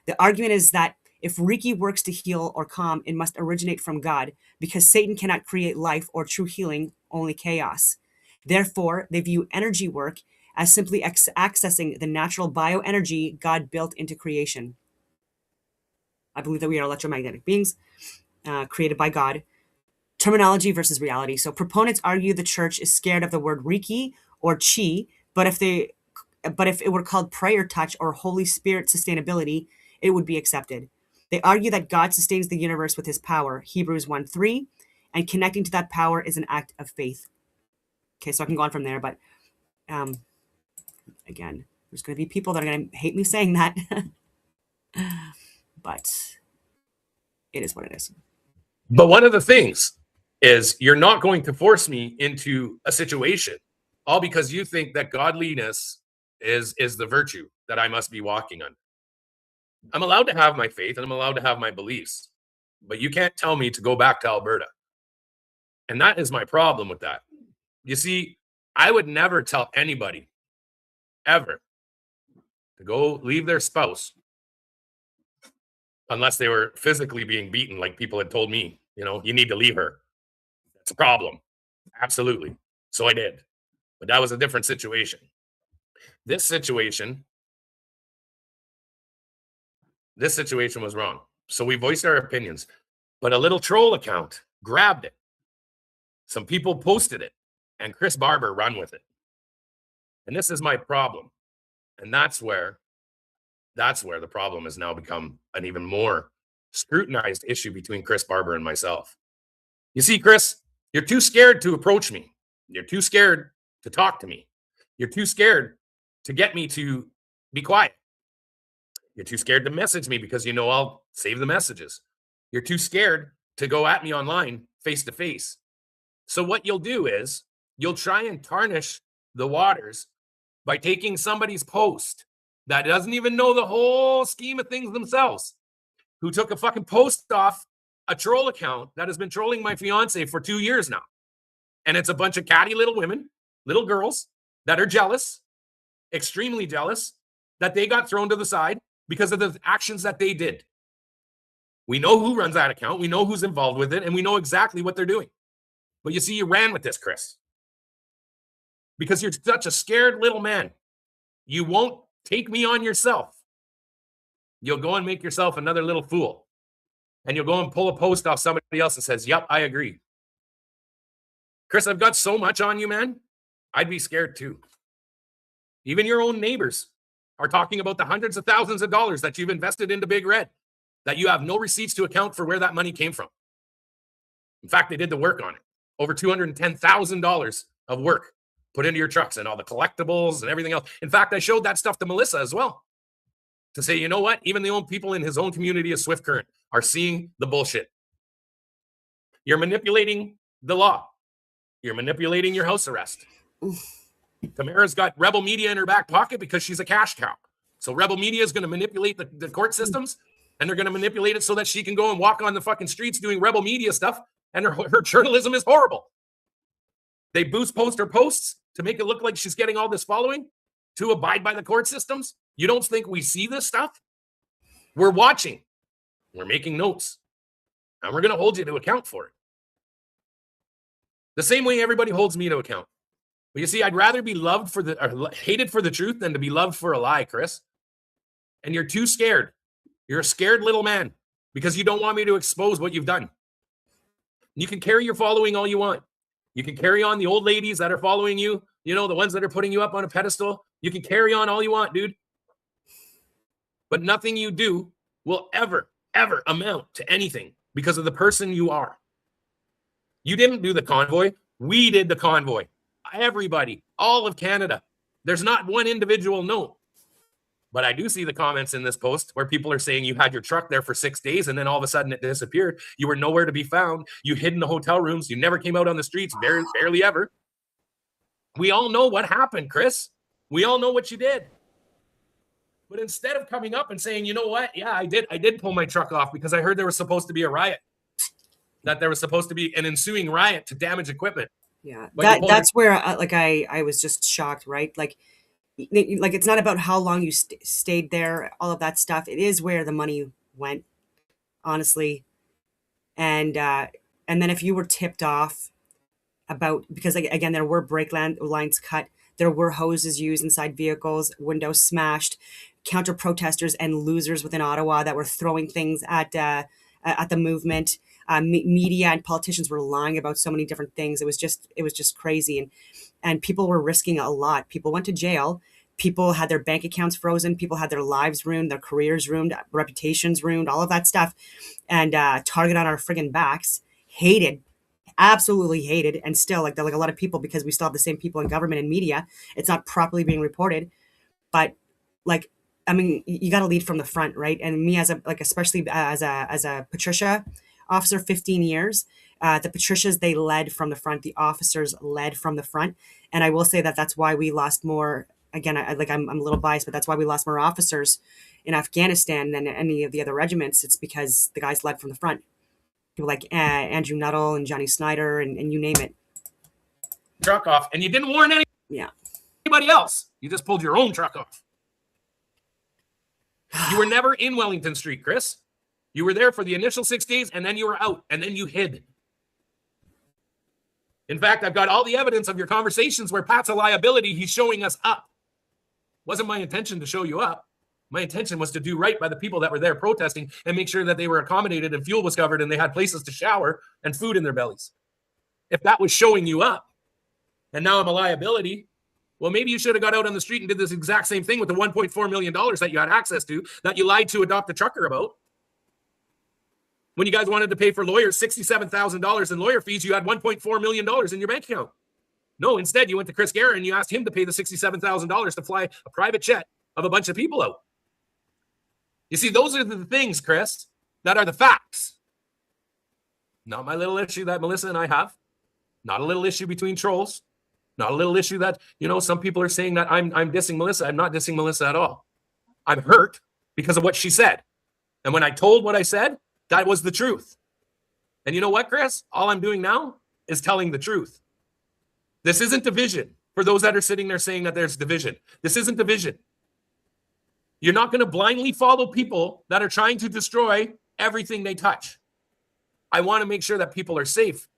Speaker 1: The argument is that if Reiki works to heal or calm, it must originate from God, because Satan cannot create life or true healing, only chaos. Therefore, they view energy work as simply accessing the natural bioenergy God built into creation. I believe that we are electromagnetic beings created by God. Terminology versus reality. So proponents argue the church is scared of the word Reiki or Chi, but if it were called prayer touch or Holy Spirit sustainability, it would be accepted. They argue that God sustains the universe with his power, Hebrews 1:3, and connecting to that power is an act of faith. Okay, so I can go on from there, but again, there's going to be people that are going to hate me saying that, but it is what it is.
Speaker 17: But one of the things is you're not going to force me into a situation all because you think that godliness is the virtue that I must be walking on. I'm allowed to have my faith and I'm allowed to have my beliefs, but you can't tell me to go back to Alberta. And that is my problem with that. You see, I would never tell anybody ever to go leave their spouse unless they were physically being beaten, like people had told me, you need to leave her. That's a problem. Absolutely. So I did. But that was a different situation. This situation was wrong. So we voiced our opinions. But a little troll account grabbed it. Some people posted it. And Chris Barber ran with it. And this is my problem. And that's where the problem has now become an even more scrutinized issue between Chris Barber and myself. You see, Chris, you're too scared to approach me You're too scared to talk to me. You're too scared to get me to be quiet. You're too scared to message me because you know I'll save the messages. You're too scared to go at me online face to face. So what you'll do is you'll try and tarnish the waters by taking somebody's post that doesn't even know the whole scheme of things themselves, who took a fucking post off a troll account that has been trolling my fiance for 2 years now. And it's a bunch of catty little women, little girls that are jealous, extremely jealous, that they got thrown to the side because of the actions that they did. We know who runs that account. We know who's involved with it, and we know exactly what they're doing. But you see, you ran with this, Chris, because you're such a scared little man. You won't take me on yourself. You'll go and make yourself another little fool. And you'll go and pull a post off somebody else and says, yep, I agree. Chris, I've got so much on you, man. I'd be scared too. Even your own neighbors are talking about the hundreds of thousands of dollars that you've invested into Big Red, that you have no receipts to account for where that money came from. In fact, they did the work on it. Over $210,000 of work put into your trucks and all the collectibles and everything else. In fact, I showed that stuff to Melissa as well to say, you know what? Even the own people in his own community of Swift Current are seeing the bullshit. You're manipulating the law. You're manipulating your house arrest. Tamara's got Rebel Media in her back pocket because she's a cash cow. So Rebel Media is going to manipulate the court systems, and they're going to manipulate it so that she can go and walk on the fucking streets doing Rebel Media stuff, and her journalism is horrible. They post her posts to make it look like she's getting all this following to abide by the court systems. You don't think we see this stuff? We're watching. We're making notes. And we're going to hold you to account for it. The same way everybody holds me to account. But you see, I'd rather be loved for hated for the truth than to be loved for a lie, Chris. And you're too scared. You're a scared little man because you don't want me to expose what you've done. You can carry your following all you want. You can carry on the old ladies that are following you, you know, the ones that are putting you up on a pedestal. You can carry on all you want, dude. But nothing you do will ever, ever amount to anything because of the person you are. You didn't do the convoy. We did the convoy. Everybody, all of Canada. There's not one individual note. But I do see the comments in this post where people are saying you had your truck there for 6 days and then all of a sudden it disappeared. You were nowhere to be found. You hid in the hotel rooms. You never came out on the streets, barely ever. We all know what happened, Chris. We all know what you did. But instead of coming up and saying, you know what? Yeah, I did pull my truck off because I heard there was supposed to be a riot. That there was supposed to be an ensuing riot to damage equipment.
Speaker 1: Yeah, that's where I was just shocked, right? Like it's not about how long you stayed there, all of that stuff. It is where the money went, honestly. And then if you were tipped off about, because again, there were brake lines cut, there were hoses used inside vehicles, windows smashed, counter protesters and losers within Ottawa that were throwing things at the movement. Media and politicians were lying about so many different things. It was just crazy. And people were risking a lot. People went to jail. People had their bank accounts frozen. People had their lives ruined, their careers ruined, reputations ruined, all of that stuff. And target on our friggin' backs. Hated, absolutely hated. And still, like a lot of people, because we still have the same people in government and media, it's not properly being reported. But like, I mean, you got to lead from the front, right? And me especially as a Patricia officer, 15 years, the Patricias, they led from the front. The officers led from the front. And I will say that that's why we lost more. Again, I'm a little biased, but that's why we lost more officers in Afghanistan than any of the other regiments. It's because the guys led from the front. People like Andrew Nuttall and Johnny Snyder and you name it.
Speaker 17: Truck off, and you didn't warn anybody else. You just pulled your own truck off. You were never in Wellington Street, Chris. You were there for the initial 6 days, and then you were out, and then you hid. In fact, I've got all the evidence of your conversations where Pat's a liability. He's showing us up. Wasn't my intention to show you up. My intention was to do right by the people that were there protesting and make sure that they were accommodated and fuel was covered and they had places to shower and food in their bellies. If that was showing you up, and now I'm a liability, well, maybe you should have got out on the street and did this exact same thing with the $1.4 million that you had access to, that you lied to adopt a trucker about. When you guys wanted to pay for lawyers $67,000 in lawyer fees, you had $1.4 million in your bank account. No, instead, you went to Chris Guerin and you asked him to pay the $67,000 to fly a private jet of a bunch of people out. You see, those are the things, Chris, that are the facts. Not my little issue that Melissa and I have. Not a little issue between trolls. Not a little issue that, some people are saying that I'm dissing Melissa. I'm not dissing Melissa at all. I'm hurt because of what she said. And when I told what I said, that was the truth. And you know what, Chris? All I'm doing now is telling the truth. This isn't division. For those that are sitting there saying that there's division, this isn't division. You're not going to blindly follow people that are trying to destroy everything they touch. I want to make sure that people are safe.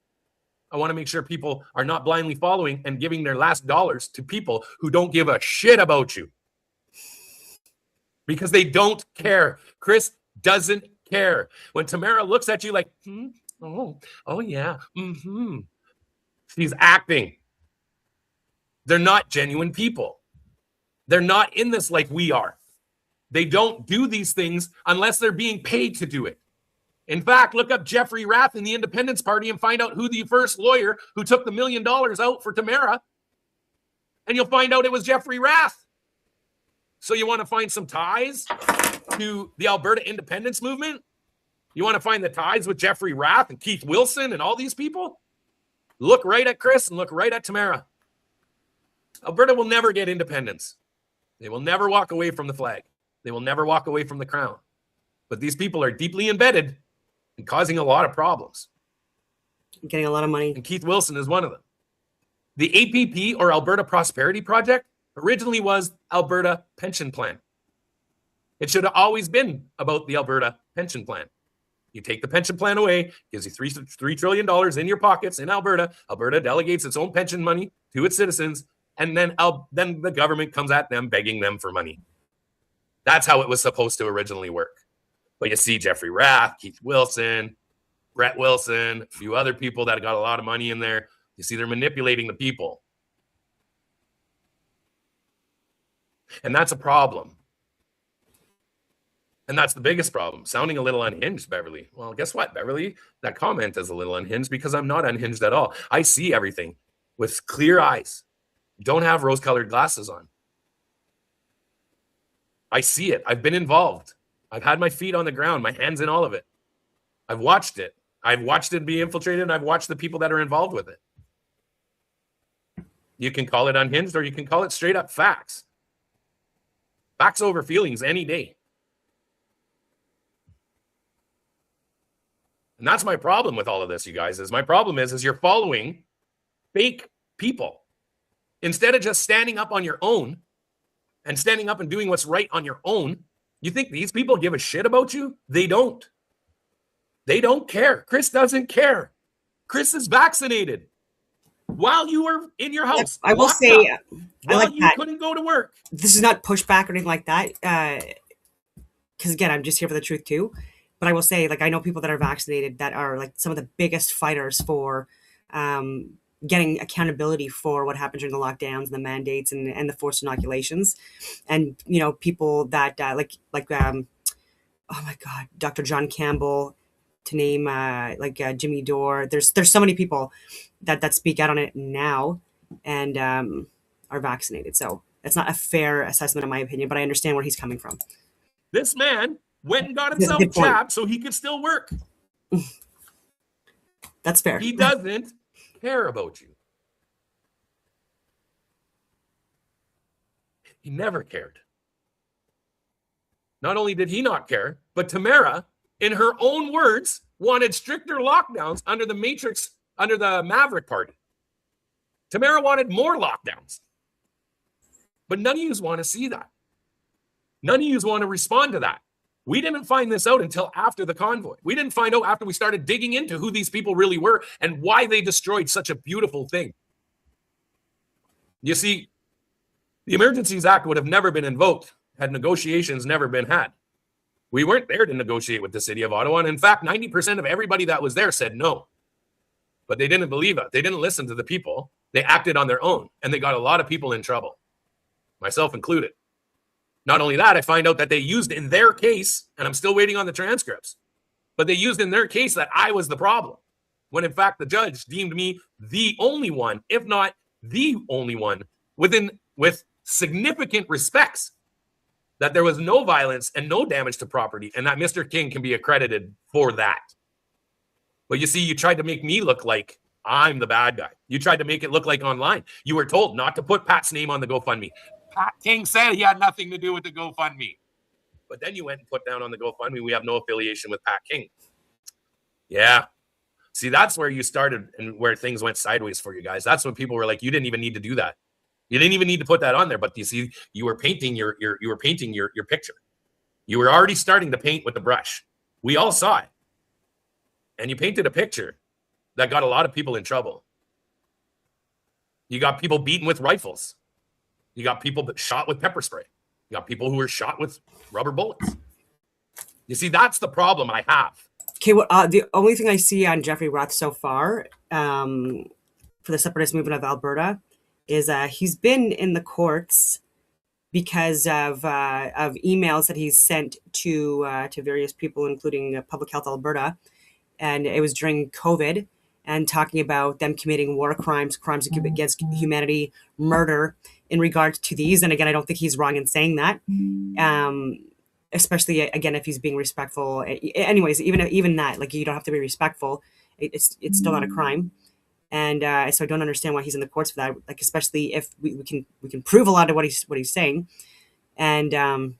Speaker 17: I want to make sure people are not blindly following and giving their last dollars to people who don't give a shit about you. Because they don't care. Chris doesn't care. When Tamara looks at you like, oh yeah, she's acting. They're not genuine people. They're not in this like we are. They don't do these things unless they're being paid to do it. In fact, look up Jeffrey Rath in the Independence Party and find out who the first lawyer who took the $1 million out for Tamara. And you'll find out it was Jeffrey Rath. So you want to find some ties to the Alberta independence movement? You want to find the ties with Jeffrey Rath and Keith Wilson and all these people? Look right at Chris and look right at Tamara. Alberta will never get independence. They will never walk away from the flag. They will never walk away from the crown. But these people are deeply embedded and causing a lot of problems.
Speaker 1: Getting a lot of money.
Speaker 17: And Keith Wilson is one of them. The APP, or Alberta Prosperity Project, originally was Alberta Pension Plan. It should have always been about the Alberta Pension Plan. You take the pension plan away, gives you $3 trillion in your pockets in Alberta. Alberta delegates its own pension money to its citizens, and then the government comes at them begging them for money. That's how it was supposed to originally work. But you see Jeffrey Rath, Keith Wilson, Brett Wilson, a few other people that got a lot of money in there. You see they're manipulating the people. And that's a problem. And that's the biggest problem. Sounding a little unhinged, Beverly. Well, guess what, Beverly? That comment is a little unhinged because I'm not unhinged at all. I see everything with clear eyes. Don't have rose-colored glasses on. I see it. I've been involved. I've had my feet on the ground, my hands in all of it. I've watched it. I've watched it be infiltrated, and I've watched the people that are involved with it. You can call it unhinged, or you can call it straight up facts. Facts over feelings any day. And that's my problem with all of this, you guys. My problem is you're following fake people. Instead of just standing up on your own and standing up and doing what's right on your own, you think these people give a shit about you? They don't. They don't care. Chris doesn't care. Chris is vaccinated while you were in your house.
Speaker 1: I will say,
Speaker 17: I like you
Speaker 1: that.
Speaker 17: Couldn't go to work.
Speaker 1: This is not pushback or anything like that. Because again, I'm just here for the truth too. But I will say, I know people that are vaccinated that are some of the biggest fighters for getting accountability for what happened during the lockdowns and the mandates and the forced inoculations. And, people that oh my God, Dr. John Campbell, to name Jimmy Dore. There's so many people that speak out on it now and are vaccinated. So it's not a fair assessment in my opinion, but I understand where he's coming from.
Speaker 17: This man went and got himself jabbed so he could still work.
Speaker 1: That's fair.
Speaker 17: He doesn't care about you. He never cared. Not only did he not care, but Tamara, in her own words, wanted stricter lockdowns under the Matrix, under the Maverick Party. Tamara wanted more lockdowns. But none of you want to see that. None of you want to respond to that. We didn't find this out until after the convoy. We didn't find out after we started digging into who these people really were and why they destroyed such a beautiful thing. You see, the Emergencies Act would have never been invoked had negotiations never been had. We weren't there to negotiate with the city of Ottawa. And in fact, 90% of everybody that was there said no. But they didn't believe it. They didn't listen to the people. They acted on their own. And they got a lot of people in trouble, myself included. Not only that, I find out that they used in their case, and I'm still waiting on the transcripts, but they used in their case that I was the problem, when in fact the judge deemed me the only one, if not the only one with significant respects that there was no violence and no damage to property, and that Mr. King can be accredited for that. But you see, you tried to make me look like I'm the bad guy. You tried to make it look like online. You were told not to put Pat's name on the GoFundMe. Pat King said he had nothing to do with the GoFundMe. But then you went and put down on the GoFundMe, we have no affiliation with Pat King. Yeah. See, that's where you started and where things went sideways for you guys. That's when people were like, you didn't even need to do that. You didn't even need to put that on there. But you see, you were painting your picture. You were already starting to paint with the brush. We all saw it. And you painted a picture that got a lot of people in trouble. You got people beaten with rifles. You got people shot with pepper spray. You got people who were shot with rubber bullets. You see, that's the problem I have.
Speaker 1: Okay, well, the only thing I see on Jeffrey Roth so far for the separatist movement of Alberta is he's been in the courts because of emails that he's sent to various people, including Public Health Alberta, and it was during COVID, and talking about them committing war crimes, crimes against humanity, murder in regards to these. And again, I don't think he's wrong in saying that. Especially again, if he's being respectful. Anyways, even that, like, you don't have to be respectful. It's still not a crime. And so I don't understand why he's in the courts for that. Like, especially if we can prove a lot of what he's saying. And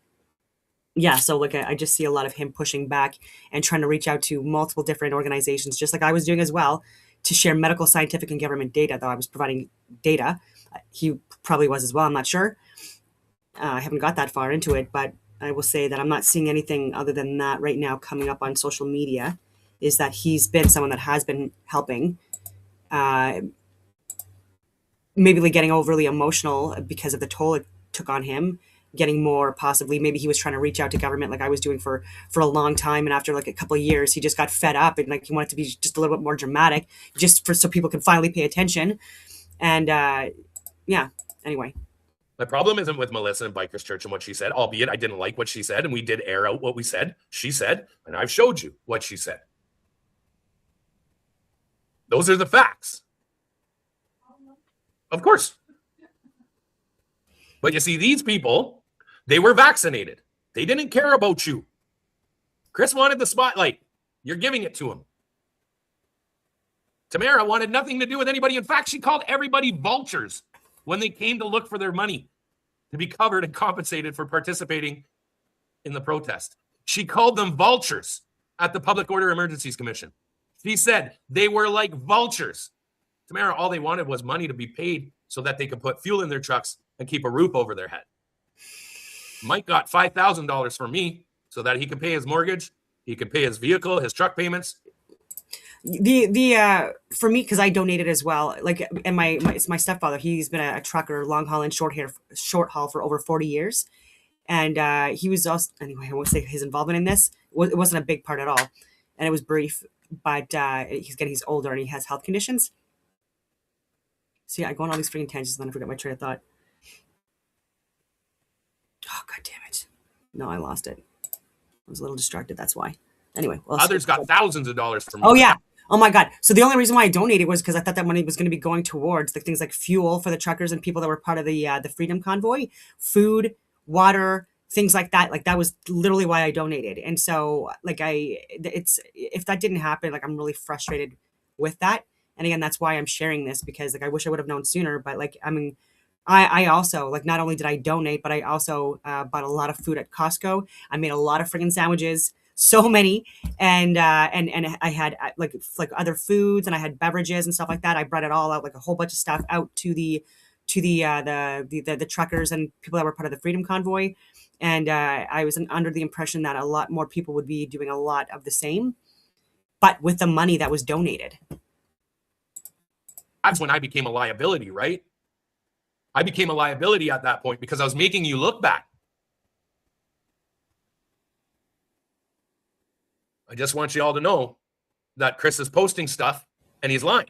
Speaker 1: yeah, so like I just see a lot of him pushing back and trying to reach out to multiple different organizations, just like I was doing as well, to share medical, scientific, and government data. Though I was providing data, he probably was as well. I'm not sure. I haven't got that far into it, but I will say that I'm not seeing anything other than that right now coming up on social media. Is that he's been someone that has been helping. Maybe like getting overly emotional because of the toll it took on him, getting more possibly, maybe he was trying to reach out to government like I was doing for a long time, and after like a couple of years he just got fed up and like he wanted to be just a little bit more dramatic just for so people can finally pay attention. And yeah, anyway.
Speaker 17: My problem isn't with Melissa and Bikers Church and what she said, albeit I didn't like what she said, and we did air out what she said, and I've showed you what she said. Those are the facts. Of course. But you see, these people, they were vaccinated. They didn't care about you. Chris wanted the spotlight. You're giving it to him. Tamara wanted nothing to do with anybody. In fact, she called everybody vultures when they came to look for their money to be covered and compensated for participating in the protest. She called them vultures at the Public Order Emergencies Commission. She said they were like vultures. Tamara, all they wanted was money to be paid so that they could put fuel in their trucks and keep a roof over their head. Mike got $5,000 from me so that he could pay his mortgage, he could pay his vehicle, his truck payments.
Speaker 1: The for me, because I donated as well, like, and my stepfather, he's been a trucker, long haul and short haul for over 40 years. And he was also, anyway, I won't say his involvement in this, it wasn't a big part at all. And it was brief, but he's older and he has health conditions. See, I go on all these freaking tangents and then I forget my train of thought. Oh, God damn it. No, I lost it. I was a little distracted, that's why. Anyway. Well,
Speaker 17: others got thousands of dollars from me.
Speaker 1: Oh, yeah. Oh, my God. So the only reason why I donated was because I thought that money was going to be going towards the things like fuel for the truckers and people that were part of the Freedom Convoy, food, water, things like that. Like, that was literally why I donated. And so, like, if that didn't happen, like, I'm really frustrated with that. And again, that's why I'm sharing this, because like I wish I would have known sooner. But like, I mean, I also, like, not only did I donate, but I also bought a lot of food at Costco. I made a lot of friggin' sandwiches, so many, and I had like other foods, and I had beverages and stuff like that. I brought it all out, like a whole bunch of stuff out to the truckers and people that were part of the Freedom Convoy. And I was under the impression that a lot more people would be doing a lot of the same, but with the money that was donated.
Speaker 17: That's when I became a liability, right? I became a liability at that point because I was making you look bad. I just want you all to know that Chris is posting stuff and he's lying.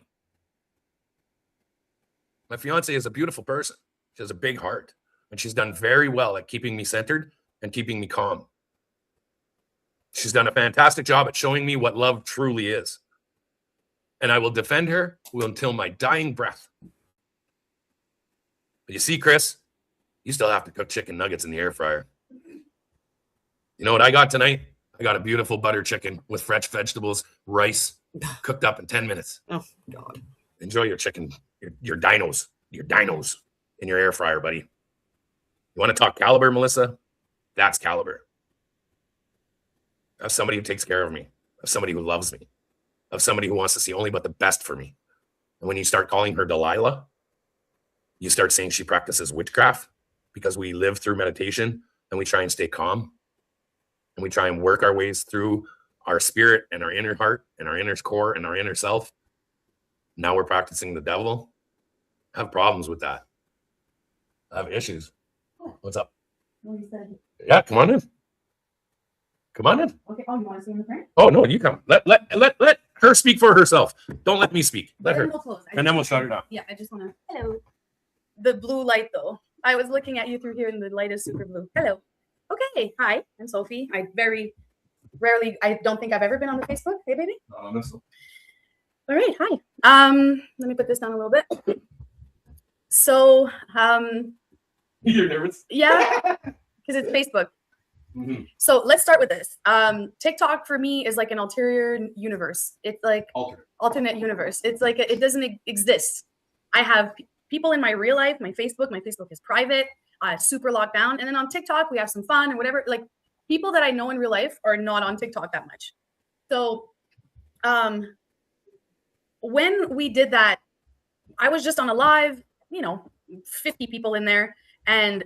Speaker 17: My fiance is a beautiful person. She has a big heart, and she's done very well at keeping me centered and keeping me calm. She's done a fantastic job at showing me what love truly is. And I will defend her until my dying breath. But you see, Chris, you still have to cook chicken nuggets in the air fryer. You know what I got tonight? I got a beautiful butter chicken with fresh vegetables, rice, cooked up in 10 minutes.
Speaker 1: Oh, God.
Speaker 17: Enjoy your chicken, your dinos in your air fryer, buddy. You want to talk caliber, Melissa? That's caliber. Of somebody who takes care of me, of somebody who loves me, of somebody who wants to see only but the best for me. And when you start calling her Delilah, you start saying she practices witchcraft, because we live through meditation and we try and stay calm and we try and work our ways through our spirit and our inner heart and our inner core and our inner self. Now we're practicing the devil. I have problems with that. I have issues. What's up?
Speaker 19: Well, you said.
Speaker 17: Yeah, come on in. Come on in.
Speaker 19: Okay. Oh, you want to see in the front?
Speaker 17: Oh no, you come. Let her speak for herself. Don't let me speak. Let her. And then we'll shut her down.
Speaker 19: Yeah, I just want to. Hello. The blue light, though. I was looking at you through here, and the light is super blue. Hello. Okay. Hi, I'm Sophie. I very rarely. I don't think I've ever been on the Facebook. Hey, baby.
Speaker 17: All
Speaker 19: right. Hi. Let me put this down a little bit. So,
Speaker 17: You're nervous?
Speaker 19: Yeah, because it's Facebook.
Speaker 17: Mm-hmm.
Speaker 19: So let's start with this. TikTok for me is like an ulterior universe. It's like alternate universe. It's like it doesn't exist. I have people in my real life, my Facebook is private, super locked down. And then on TikTok, we have some fun and whatever. Like people that I know in real life are not on TikTok that much. So when we did that, I was just on a live, 50 people in there. And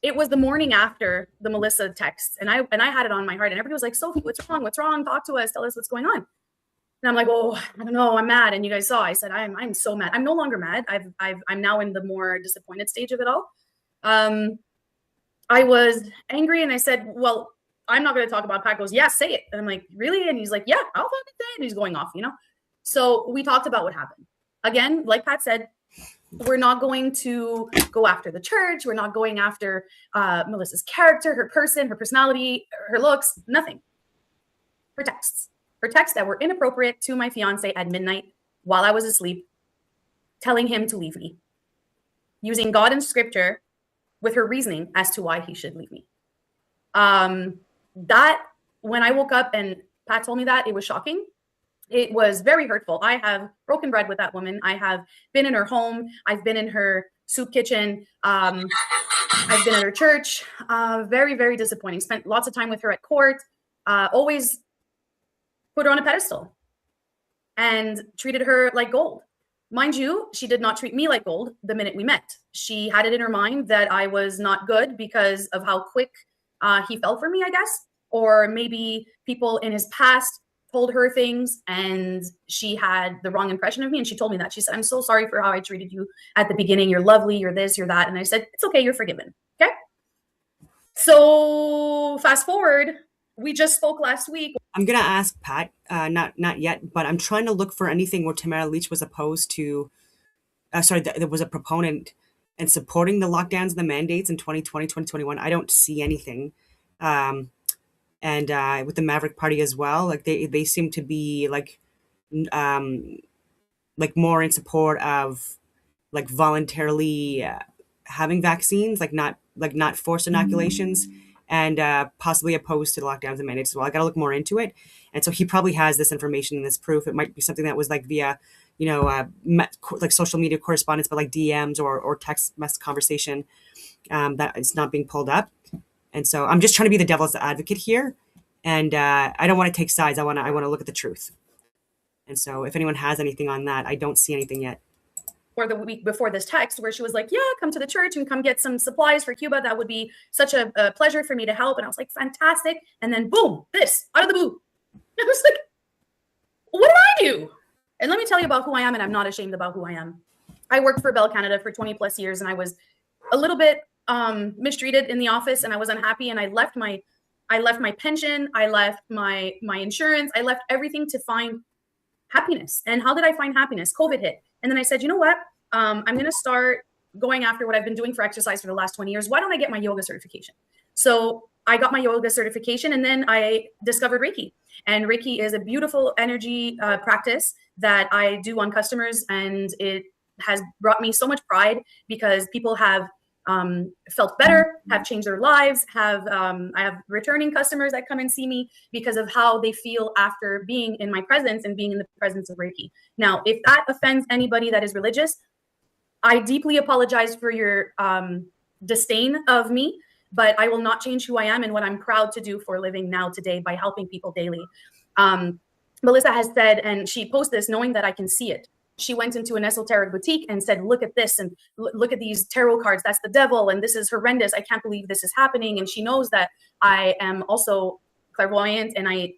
Speaker 19: it was the morning after the Melissa text. And I had it on my heart. And everybody was like, Sophie, what's wrong? What's wrong? Talk to us. Tell us what's going on. And I'm like, oh, I don't know. I'm mad. And you guys saw, I said, I'm so mad. I'm no longer mad. I'm now in the more disappointed stage of it all. I was angry and I said, well, I'm not going to talk about it. Pat goes, yeah, say it. And I'm like, really? And he's like, yeah, I'll fucking say it. And he's going off, So we talked about what happened. Again, like Pat said, we're not going to go after the church. We're not going after Melissa's character, her person, her personality, her looks, nothing. Her texts. Her texts that were inappropriate to my fiance at midnight while I was asleep, telling him to leave me. Using God and scripture with her reasoning as to why he should leave me. That, when I woke up and Pat told me that, it was shocking. It was very hurtful. I have broken bread with that woman. I have been in her home. I've been in her soup kitchen. I've been at her church. Very, very disappointing. Spent lots of time with her at court. Always put her on a pedestal and treated her like gold. Mind you, she did not treat me like gold the minute we met. She had it in her mind that I was not good because of how quick he fell for me, I guess. Or maybe people in his past told her things and she had the wrong impression of me. And she told me that. She said, I'm so sorry for how I treated you at the beginning. You're lovely. You're this, you're that. And I said, it's okay. You're forgiven. Okay. So fast forward, we just spoke last week.
Speaker 1: I'm going to ask Pat, not yet, but I'm trying to look for anything where Tamara Lich was opposed to, there was a proponent and supporting the lockdowns and the mandates in 2020, 2021. I don't see anything. And with the Maverick Party as well, like they seem to be like more in support of like voluntarily having vaccines, like not forced inoculations, and possibly opposed to the lockdowns and mandates as well. I got to look more into it, and so he probably has this information and this proof. It might be something that was like via like social media correspondence, but like DMs or text message conversation that it's not being pulled up. And so I'm just trying to be the devil's advocate here. And I don't want to take sides. I want to look at the truth. And so if anyone has anything on that, I don't see anything yet.
Speaker 19: Or the week before this text where she was like, yeah, come to the church and come get some supplies for Cuba. That would be such a pleasure for me to help. And I was like, fantastic. And then boom, this out of the blue. I was like, what did I do? And let me tell you about who I am. And I'm not ashamed about who I am. I worked for Bell Canada for 20 plus years. And I was a little bit mistreated in the office and I was unhappy and I left my pension, I left my insurance, I left everything to find happiness. And how did I find happiness? COVID hit. And then I said, you know what? I'm going to start going after what I've been doing for exercise for the last 20 years. Why don't I get my yoga certification? So I got my yoga certification and then I discovered Reiki. And Reiki is a beautiful energy practice that I do on customers and it has brought me so much pride because people have felt better, have changed their lives, I have returning customers that come and see me because of how they feel after being in my presence and being in the presence of Reiki. Now, if that offends anybody that is religious, I deeply apologize for your disdain of me, but I will not change who I am and what I'm proud to do for a living now today by helping people daily. Melissa has said, and she posted this knowing that I can see it. She went into an esoteric boutique and said, look at this and look at these tarot cards. That's the devil. And this is horrendous. I can't believe this is happening. And she knows that I am also clairvoyant and I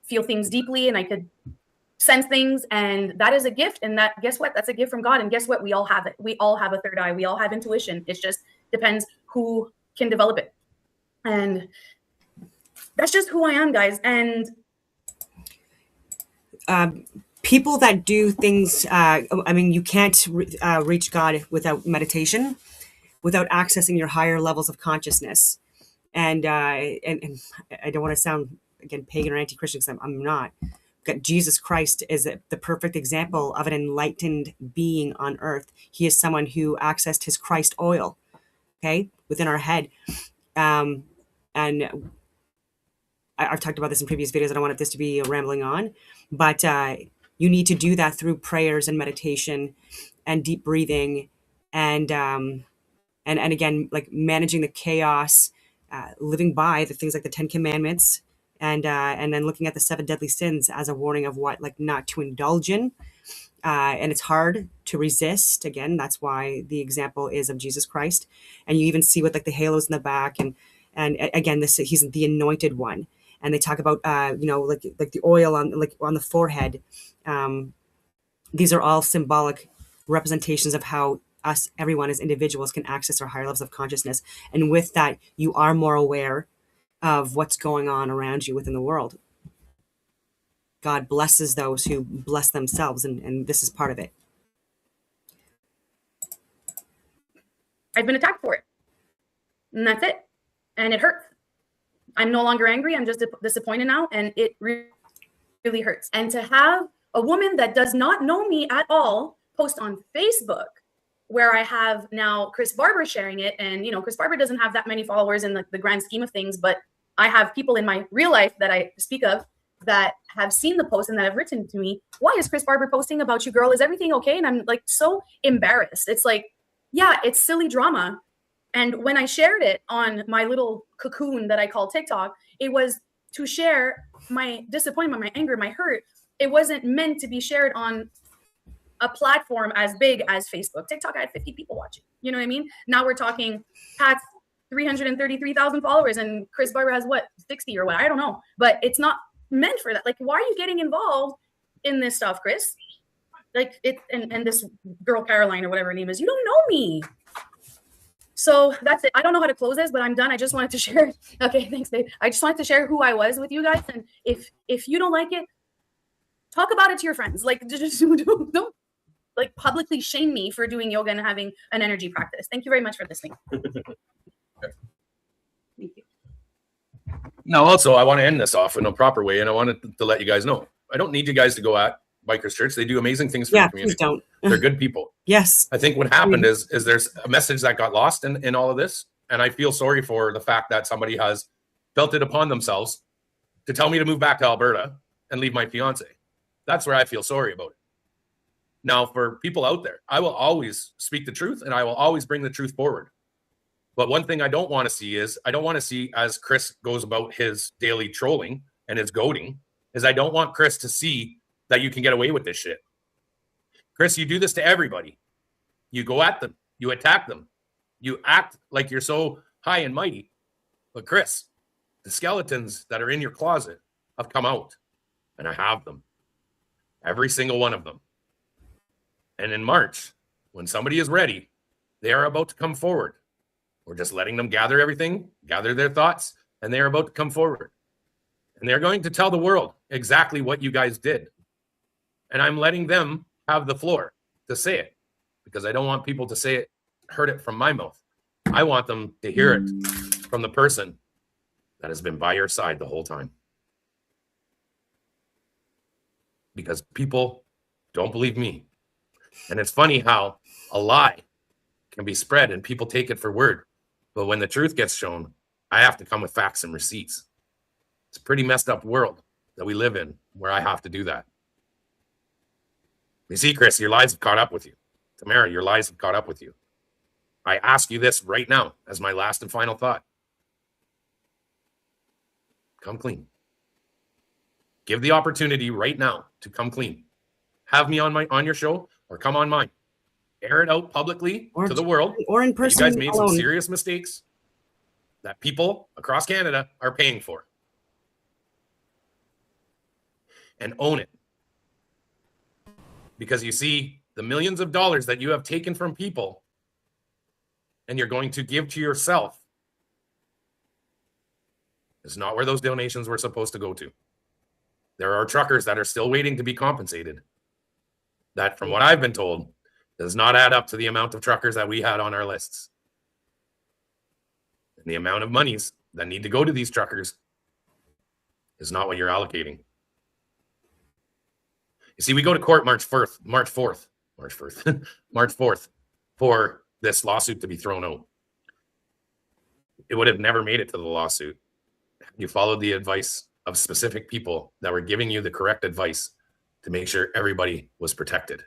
Speaker 19: feel things deeply and I could sense things. And that is a gift. And that, guess what? That's a gift from God. And guess what? We all have it. We all have a third eye. We all have intuition. It just depends who can develop it. And that's just who I am, guys. And
Speaker 1: people that do things, I mean, you can't reach God without meditation, without accessing your higher levels of consciousness. And I don't want to sound, again, pagan or anti-Christian, because I'm not. Jesus Christ is the perfect example of an enlightened being on earth. He is someone who accessed his Christ oil, okay, within our head. And I've talked about this in previous videos. I don't want this to be rambling on, but you need to do that through prayers and meditation and deep breathing and again, like managing the chaos, living by the things like the 10 Commandments, and then looking at the 7 deadly sins as a warning of what, like, not to indulge in. And it's hard to resist. Again, that's why the example is of Jesus Christ. And you even see with like the halos in the back, and again, he's the anointed one. And they talk about like the oil on the forehead. These are all symbolic representations of how everyone as individuals can access our higher levels of consciousness. And with that, you are more aware of what's going on around you within the world. God blesses those who bless themselves, and this is part of it.
Speaker 19: I've been attacked for it. And that's it. And it hurts. I'm no longer angry. I'm just disappointed now. And it really hurts. And to have a woman that does not know me at all post on Facebook, where I have now Chris Barber sharing it. And, Chris Barber doesn't have that many followers in the grand scheme of things, but I have people in my real life that I speak of that have seen the post and that have written to me, why is Chris Barber posting about you, girl? Is everything okay? And I'm like so embarrassed. It's like, yeah, it's silly drama. And when I shared it on my little cocoon that I call TikTok, it was to share my disappointment, my anger, my hurt. It wasn't meant to be shared on a platform as big as Facebook. TikTok, I had 50 people watching. You know what I mean? Now we're talking Pat's 333,000 followers and Chris Barber has what, 60 or what? I don't know. But it's not meant for that. Like, why are you getting involved in this stuff, Chris? Like, and this girl Caroline or whatever her name is, you don't know me. So that's it. I don't know how to close this, but I'm done. I just wanted to share. Okay, thanks, Dave. I just wanted to share who I was with you guys. And if you don't like it, talk about it to your friends. Like, just don't like publicly shame me for doing yoga and having an energy practice. Thank you very much for listening. Thank you.
Speaker 17: Now, also, I want to end this off in a proper way, and I wanted to let you guys know, I don't need you guys to go at Bikers Church. They do amazing things for the community.
Speaker 1: Please don't.
Speaker 17: They're good people.
Speaker 1: Yes.
Speaker 17: I think what happened is there's a message that got lost in all of this, and I feel sorry for the fact that somebody has felt it upon themselves to tell me to move back to Alberta and leave my fiance. That's where I feel sorry about it. Now, for people out there, I will always speak the truth, and I will always bring the truth forward. But one thing I don't want to see is, I don't want to see, as Chris goes about his daily trolling and his goading, is I don't want Chris to see that you can get away with this shit. Chris, you do this to everybody. You go at them. You attack them. You act like you're so high and mighty. But Chris, the skeletons that are in your closet have come out, and I have them. Every single one of them. And in March, when somebody is ready, they are about to come forward. We're just letting them gather everything, gather their thoughts, and they are about to come forward. And they're going to tell the world exactly what you guys did. And I'm letting them have the floor to say it, because I don't want people to say it, heard it from my mouth. I want them to hear it from the person that has been by your side the whole time. Because people don't believe me. And it's funny how a lie can be spread and people take it for word. But when the truth gets shown, I have to come with facts and receipts. It's a pretty messed up world that we live in where I have to do that. You see, Chris, your lies have caught up with you. Tamara, your lies have caught up with you. I ask you this right now as my last and final thought. Come clean. Give the opportunity right now to come clean. Have me on your show or come on mine. Air it out publicly to the world.
Speaker 1: Or in person.
Speaker 17: You guys made some serious mistakes that people across Canada are paying for. And own it. Because you see, the millions of dollars that you have taken from people and you're going to give to yourself is not where those donations were supposed to go to. There are truckers that are still waiting to be compensated. That, from what I've been told, does not add up to the amount of truckers that we had on our lists. And the amount of monies that need to go to these truckers is not what you're allocating. You see, we go to court March 4th for this lawsuit to be thrown out. It would have never made it to the lawsuit. You followed the advice of specific people that were giving you the correct advice to make sure everybody was protected.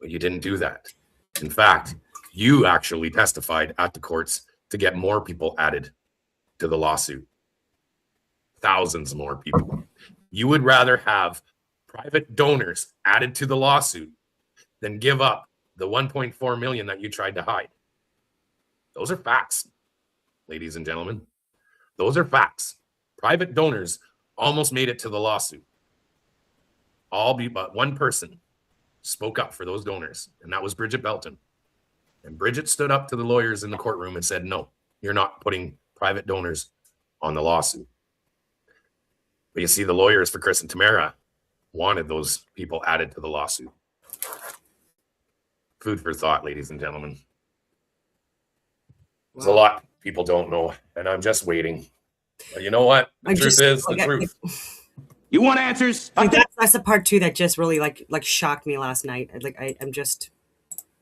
Speaker 17: But you didn't do that. In fact, you actually testified at the courts to get more people added to the lawsuit. Thousands more people. You would rather have private donors added to the lawsuit than give up the 1.4 million that you tried to hide. Those are facts, ladies and gentlemen. Those are facts. Private donors almost made it to the lawsuit. All but one person spoke up for those donors, and that was Bridget Belton. And Bridget stood up to the lawyers in the courtroom and said, no, you're not putting private donors on the lawsuit. But you see, the lawyers for Chris and Tamara wanted those people added to the lawsuit. Food for thought, ladies and gentlemen. There's a lot people don't know, and I'm just waiting. But you know what? The truth is the truth.
Speaker 11: You want answers?
Speaker 1: Like that's the part too that just really like shocked me last night. I'm just.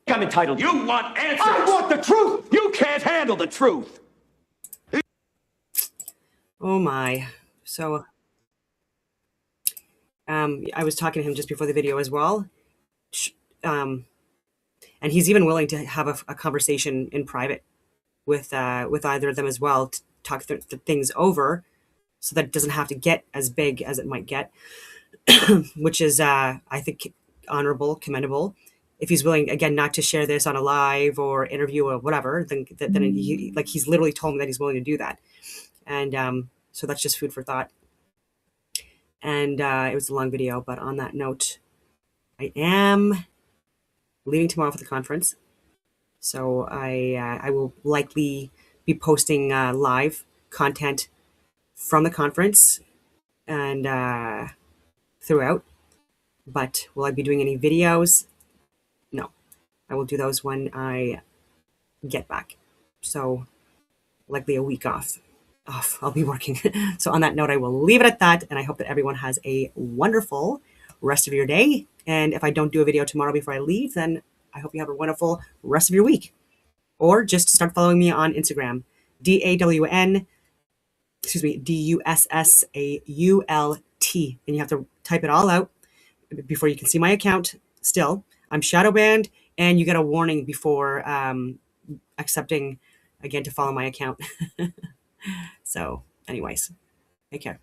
Speaker 11: I'm entitled. You want answers? I want the truth. You can't handle the truth.
Speaker 1: Oh my! So, I was talking to him just before the video as well, and he's even willing to have a conversation in private with either of them as well to talk things over, so that it doesn't have to get as big as it might get, which is I think honorable, commendable. If he's willing, again, not to share this on a live or interview or whatever, then he's literally told me that he's willing to do that, and so that's just food for thought. And it was a long video, but on that note, I am leaving tomorrow for the conference, so I will likely be posting live content from the conference and throughout. But will I be doing any videos? No, I will do those when I get back. So likely a week off. I'll be working. So on that note, I will leave it at that. And I hope that everyone has a wonderful rest of your day. And if I don't do a video tomorrow before I leave, then I hope you have a wonderful rest of your week. Or just start following me on Instagram, DUSSAULT. And you have to type it all out before you can see my account. Still, I'm shadow banned, and you get a warning before accepting again to follow my account. So anyways, take care.